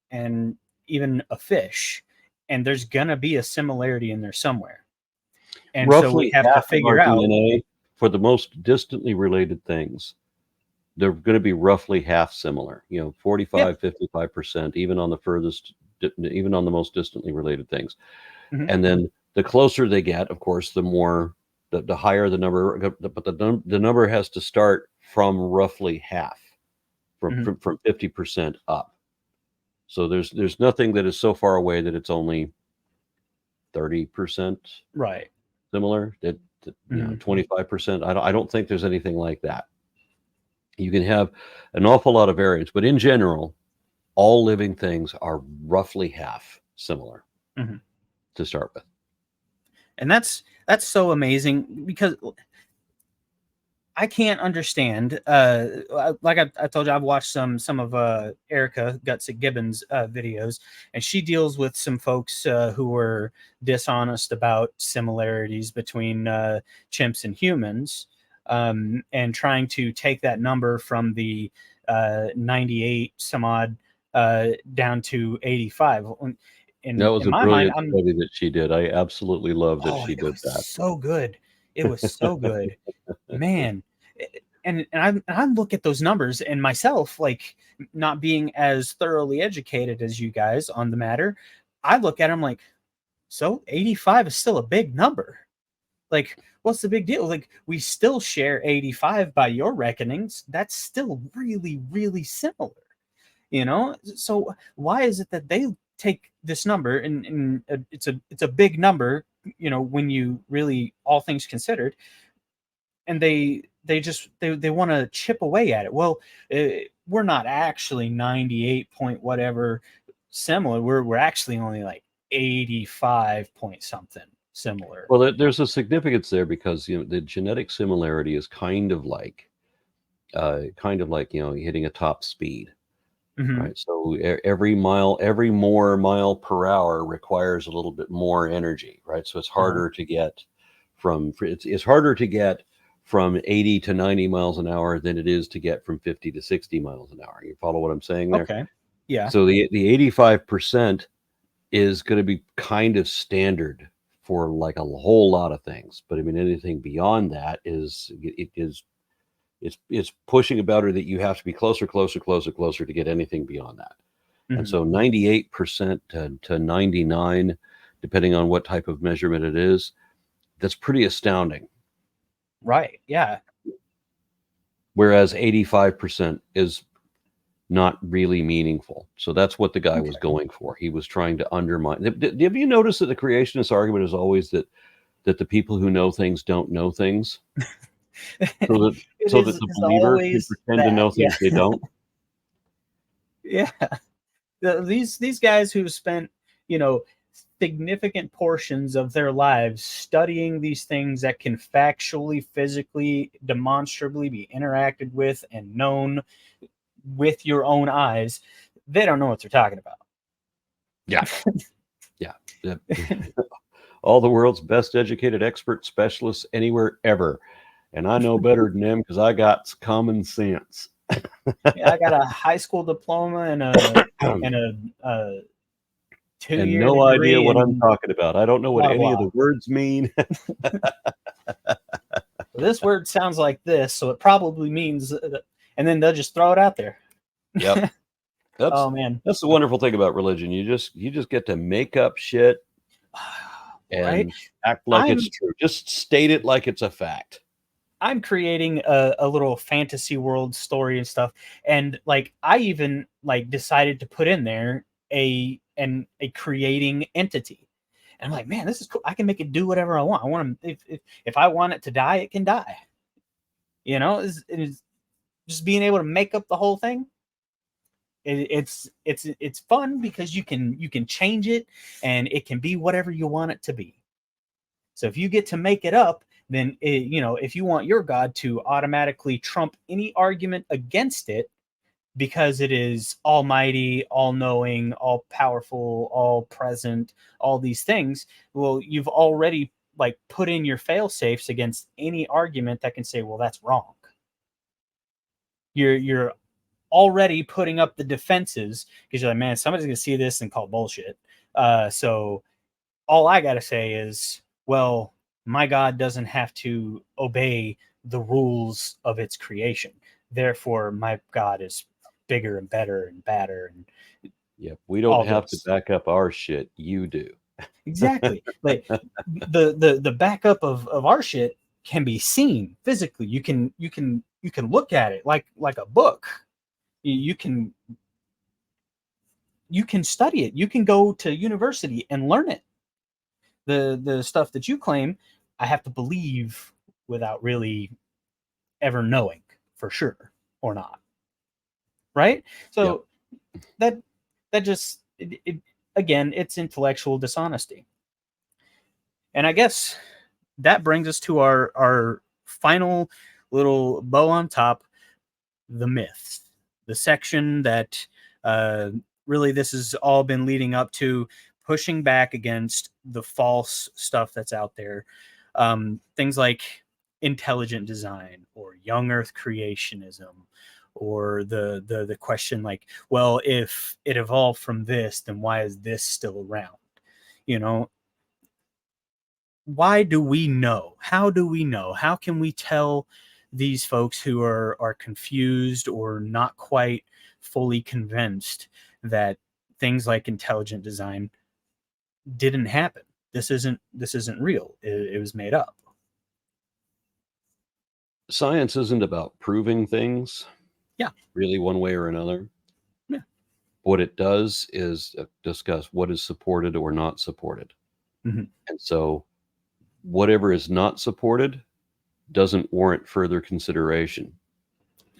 and even a fish, and there's gonna be a similarity in there somewhere. And roughly so we have to figure out DNA for the most distantly related things. They're going to be roughly half similar, 45, 55%, even on the most distantly related things. And then the closer they get, of course, the more, the higher the number, but the number has to start from roughly half, from 50% up. So there's nothing that is so far away that it's only 30% similar, that 25%. I don't think there's anything like that. You can have an awful lot of variance, but in general, all living things are roughly half similar to start with. And that's so amazing, because I can't understand. Like I told you, I've watched some of Erica Gutsick Gibbons videos, and she deals with some folks who were dishonest about similarities between chimps and humans, and trying to take that number from the 98 some odd down to 85. That was a brilliant study that she did. I absolutely love that she did that. So good. It was so good, man. And I look at those numbers, and myself, like, not being as thoroughly educated as you guys on the matter, I look at them like, so 85 is still a big number. Like, what's the big deal? Like, we still share 85 by your reckonings. That's still really, really similar, So why is it that they take this number and it's a big number, when you really, all things considered, and they want to chip away at it? Well, we're not actually 98 point whatever similar. We're actually only like 85 point something similar. Well, there's a significance there, because the genetic similarity is kind of like hitting a top speed. Right. So every more mile per hour requires a little bit more energy. Right. So it's harder to get it's harder to get from 80 to 90 miles an hour than it is to get from 50 to 60 miles an hour. You follow what I'm saying there? Okay. Yeah. So the 85% is going to be kind of standard for like a whole lot of things. But I mean, anything beyond that it's pushing a boundary that you have to be closer to get anything beyond that. And so 98% to 99, depending on what type of measurement it is, that's pretty astounding. Right. Yeah. Whereas 85% is not really meaningful. So that's what the guy was going for. He was trying to undermine. Have you noticed that the creationist argument is always that the people who know things don't know things? So that the believer can pretend to know things they don't? Yeah. These guys who spent, significant portions of their lives studying these things that can factually, physically, demonstrably be interacted with and known with your own eyes, they don't know what they're talking about. Yeah. Yeah. All the world's best educated expert specialists anywhere ever. And I know better than them because I got common sense. Yeah, I got a high school diploma and a 2-year no degree idea what I'm talking about. I don't know what any of the words mean. This word sounds like this, so it probably means, and then they'll just throw it out there. Yep. Oh man, that's the wonderful thing about religion. You just get to make up shit and act like it's true. Just state it like it's a fact. I'm creating a little fantasy world story and stuff, and like I even like decided to put in there a creating entity. And I'm like, man, this is cool. I can make it do whatever I want. I want to, if I want it to die, it can die. It's just being able to make up the whole thing. It's fun because you can change it and it can be whatever you want it to be. So if you get to make it up, then if you want your God to automatically trump any argument against it, because it is almighty, all-knowing, all-powerful, all-present, all these things, well, you've already like put in your fail-safes against any argument that can say, well, that's wrong. You're already putting up the defenses because you're like, man, somebody's gonna see this and call bullshit. So all I gotta say is, well, my God doesn't have to obey the rules of its creation. Therefore, my God is bigger and better and badder. And yeah, we don't have to back up our shit. You do. Exactly. Like the backup of our shit can be seen physically. You can look at it like a book. You can study it. You can go to university and learn it. The stuff that you claim, I have to believe without really ever knowing for sure or not. Right? So that just again, it's intellectual dishonesty. And I guess that brings us to our final little bow on top, the myths, the section that really this has all been leading up to, pushing back against the false stuff that's out there. Things like intelligent design or young earth creationism, or the question like, well, if it evolved from this, then why is this still around? Why do we know? How do we know? How can we tell these folks who are confused or not quite fully convinced that things like intelligent design didn't happen? This isn't real. It was made up. Science isn't about proving things. Yeah. Really, one way or another. Yeah. What it does is discuss what is supported or not supported. Mm-hmm. And so whatever is not supported doesn't warrant further consideration.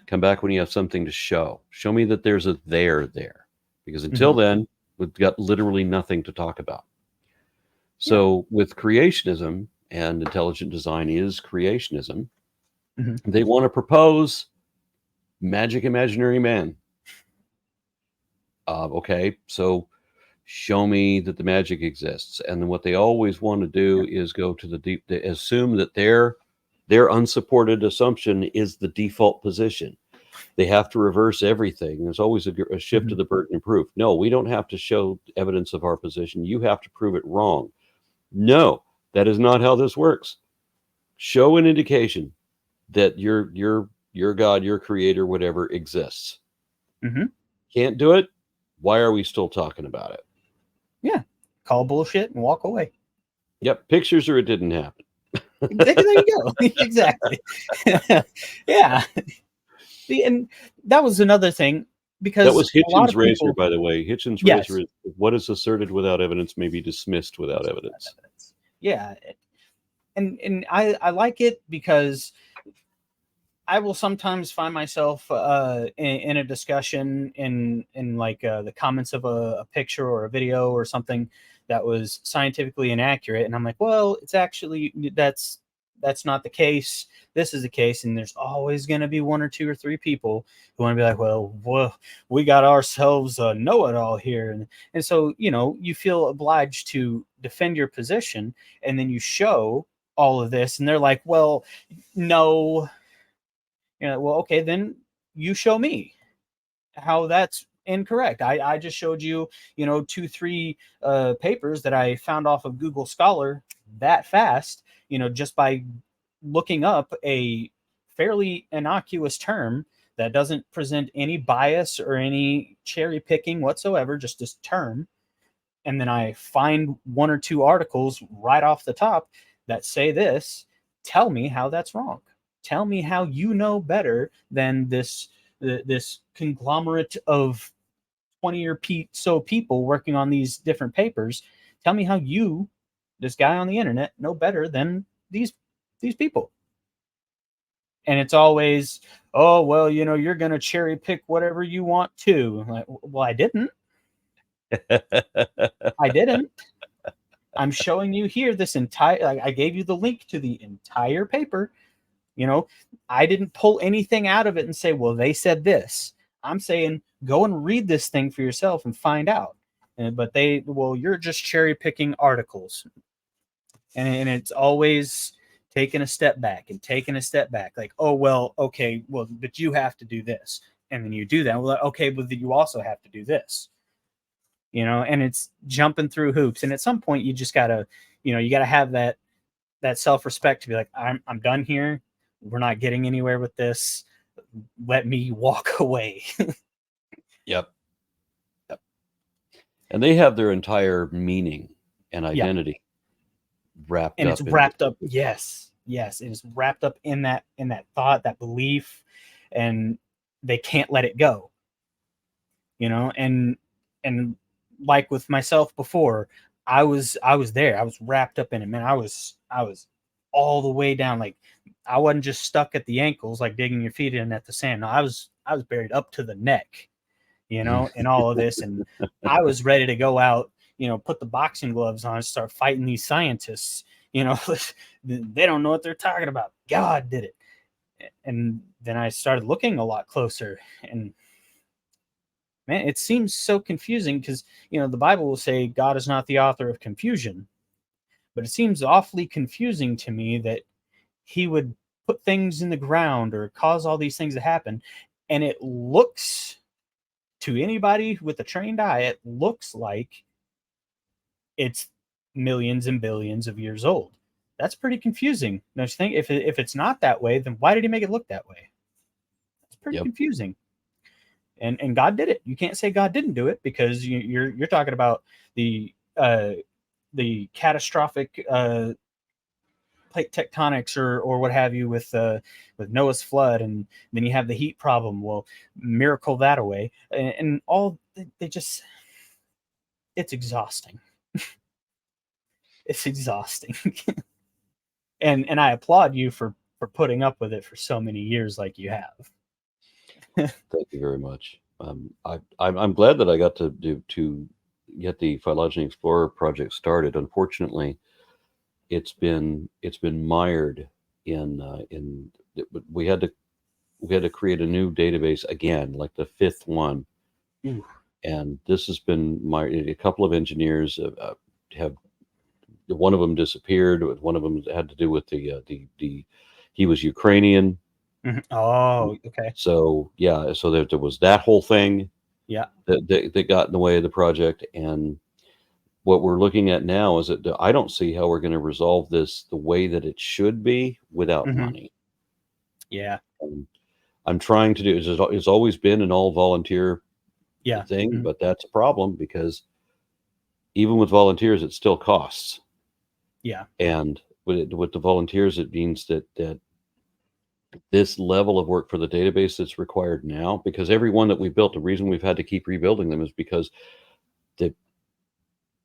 Come back when you have something to show. Show me that there's a there. Because until then, we've got literally nothing to talk about. So with creationism, and intelligent design is creationism, they want to propose magic imaginary man. Okay, so show me that the magic exists. And then what they always want to do is go to the deep, they assume that their unsupported assumption is the default position. They have to reverse everything. There's always a shift to the burden of proof. No, we don't have to show evidence of our position. You have to prove it wrong. No, That is not how this works. Show an indication that your God, your creator, whatever, exists. Mm-hmm. Can't do it? Why are we still talking about it? Yeah. Call bullshit and walk away. Yep. Pictures or it didn't happen. There you go. Exactly. Yeah. And that was another thing, because That was a lot Hitchens' of razor, people, by the way. Hitchens' razor yes, is what is asserted without evidence may be dismissed without evidence. yeah, and I like it because I will sometimes find myself in a discussion in like the comments of a picture or a video or something that was scientifically inaccurate, and I'm like, well, it's actually that's not the case. This is the case, and there's always going to be one or two or three people who want to be like, well, we got ourselves a know-it-all here, and so you feel obliged to defend your position, and then you show all of this, and they're like, well, no. Well, okay, then you show me how that's incorrect. I just showed you, 2, 3 papers that I found off of Google Scholar that fast, just by looking up a fairly innocuous term that doesn't present any bias or any cherry picking whatsoever, just this term. And then I find 1 or 2 articles right off the top that say this. Tell me how that's wrong. Tell me how you know better than this conglomerate of 20 or so people working on these different papers. Tell me how you, this guy on the internet, know better than these people. And it's always, oh, well, you're going to cherry pick whatever you want to. Like, well, I didn't. I didn't. I'm showing you here this entire, like, I gave you the link to the entire paper. I didn't pull anything out of it and say, well, they said this. I'm saying, go and read this thing for yourself and find out. But you're just cherry picking articles. And it's always taking a step back and taking a step back. Like, oh, well, okay, well, but you have to do this. And then you do that. Well, okay, but you also have to do this. And it's jumping through hoops. And at some point you just gotta, you gotta have that self-respect to be like, I'm done here. We're not getting anywhere with this. Let me walk away. Yep. And they have their entire meaning and identity wrapped and up. It's wrapped up. Yes. It's wrapped up in that thought, that belief, and they can't let it go. And like with myself before, I was there. I was wrapped up in it, man. I was all the way down. Like, I wasn't just stuck at the ankles, like digging your feet in at the sand. No, I was buried up to the neck, in all of this. And I was ready to go out, put the boxing gloves on and start fighting these scientists. They don't know what they're talking about. God did it. And then I started looking a lot closer, and man, it seems so confusing because, the Bible will say God is not the author of confusion, but it seems awfully confusing to me that he would put things in the ground or cause all these things to happen. And it looks, to anybody with a trained eye, it looks like it's millions and billions of years old. That's pretty confusing. Don't you think? If it's not that way, then why did he make it look that way? It's pretty confusing. And God did it. You can't say God didn't do it, because you're talking about the catastrophic plate tectonics or what have you with Noah's flood, and then you have the heat problem. Well, miracle that away, and all they just, it's exhausting. It's exhausting. and I applaud you for putting up with it for so many years like you have. Thank you very much. I'm glad that I got to get the Phylogeny Explorer project started. Unfortunately, it's been mired in we had to create a new database again, like the 5th one. Ooh. And this has been mired. A couple of engineers have one of them disappeared. One of them had to do with the he was Ukrainian. Mm-hmm. Oh, okay. So yeah, so there was that whole thing. Yeah. That got in the way of the project, and what we're looking at now is that I don't see how we're going to resolve this the way that it should be without Mm-hmm. money. Yeah. I'm trying to do it's always been an all volunteer Yeah. thing, Mm-hmm. but that's a problem because even with volunteers, it still costs. Yeah. And with the volunteers, it means that this level of work for the database that's required now, because every one that we built, the reason we've had to keep rebuilding them is because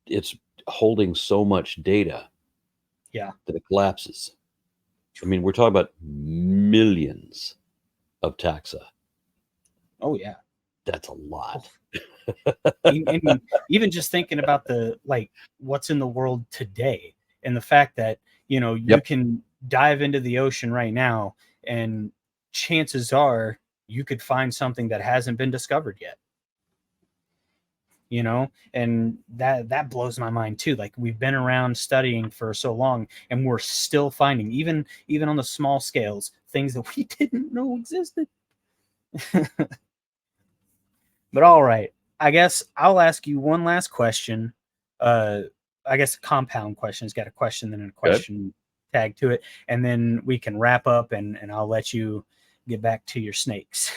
it's holding so much data Yeah. that it collapses. I mean, we're talking about millions of taxa. Oh yeah. That's a lot. And even just thinking about what's in the world today, and the fact that you Yep. can dive into the ocean right now, and chances are you could find something that hasn't been discovered yet. And that blows my mind too. Like, we've been around studying for so long, and we're still finding, even on the small scales, things that we didn't know existed. But all right, I guess I'll ask you one last question. I guess a compound question. It's got a question and a question tag to it, and then we can wrap up, and I'll let you get back to your snakes.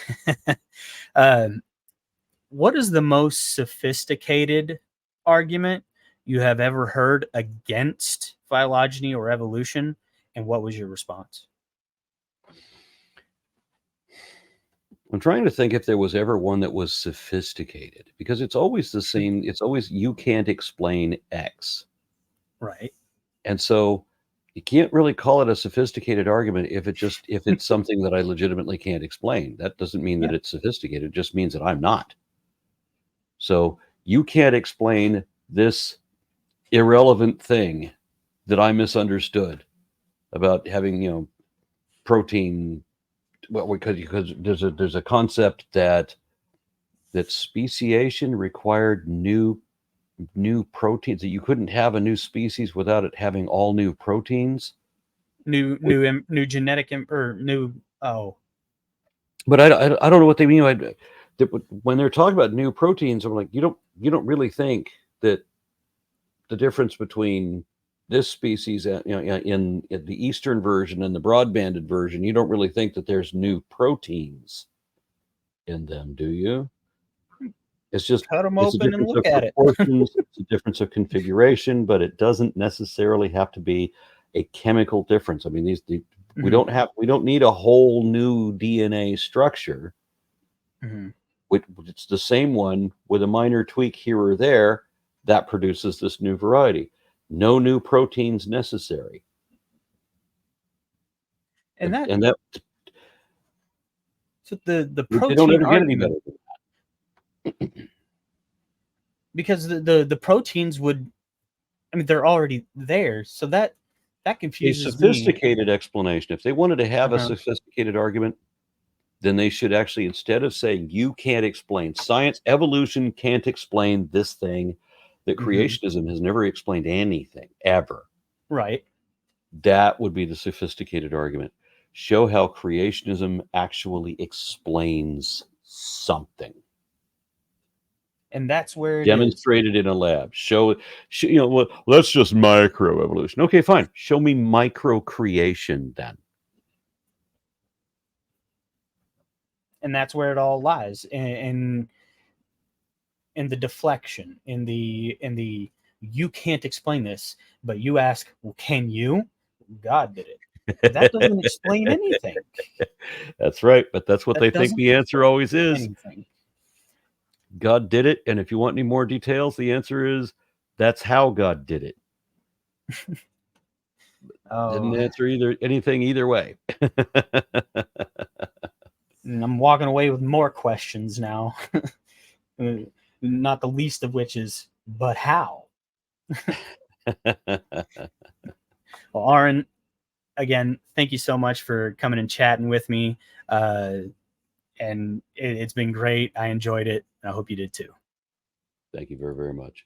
What is the most sophisticated argument you have ever heard against phylogeny or evolution, and what was your response? I'm trying to think if there was ever one that was sophisticated, because it's always the same. It's always, you can't explain X. Right. And so you can't really call it a sophisticated argument if it's something that I legitimately can't explain. That doesn't mean that Yeah. it's sophisticated. It just means that I'm not. So you can't explain this irrelevant thing that I misunderstood about having, protein. Well, because there's a concept that speciation required new proteins, that you couldn't have a new species without it having all new proteins. New genetic or new. Oh. But I don't know what they mean by when they're talking about new proteins. I'm like, you don't really think that the difference between this species, in the eastern version and the broad-banded version, you don't really think that there's new proteins in them, do you? It's just, Cut them it's a open and difference of look at it. proportions, it's a difference of configuration, but it doesn't necessarily have to be a chemical difference. I mean, we Mhm. we don't need a whole new DNA structure. Mhm. It's the same one with a minor tweak here or there that produces this new variety. No new proteins necessary. And And that so the they don't protein ever get any argument, better. because the proteins would, I mean, they're already there, so that A confuses me. sophisticated explanation. If they wanted to have a Uh-huh. sophisticated argument, then they should actually, instead of saying you can't explain science, evolution can't explain this thing, that Mhm. creationism has never explained anything ever. Right. That would be the sophisticated argument. Show how creationism actually explains something. And that's where it is. Demonstrated in a lab. Well, that's just microevolution. Okay, fine. Show me micro creation then. And that's where it all lies, in the deflection, in the you can't explain this, but you ask, well, can you? God did it. That doesn't explain anything. That's right, but that's what they That think doesn't the answer explain always is. anything. God did it, and if you want any more details, the answer is that's how God did it. Didn't Oh, answer anything either way. and I'm walking away with more questions now. Not the least of which is, but how? Well, Aaron, again, thank you so much for coming and chatting with me. And it's been great. I enjoyed it. I hope you did too. Thank you very, very much.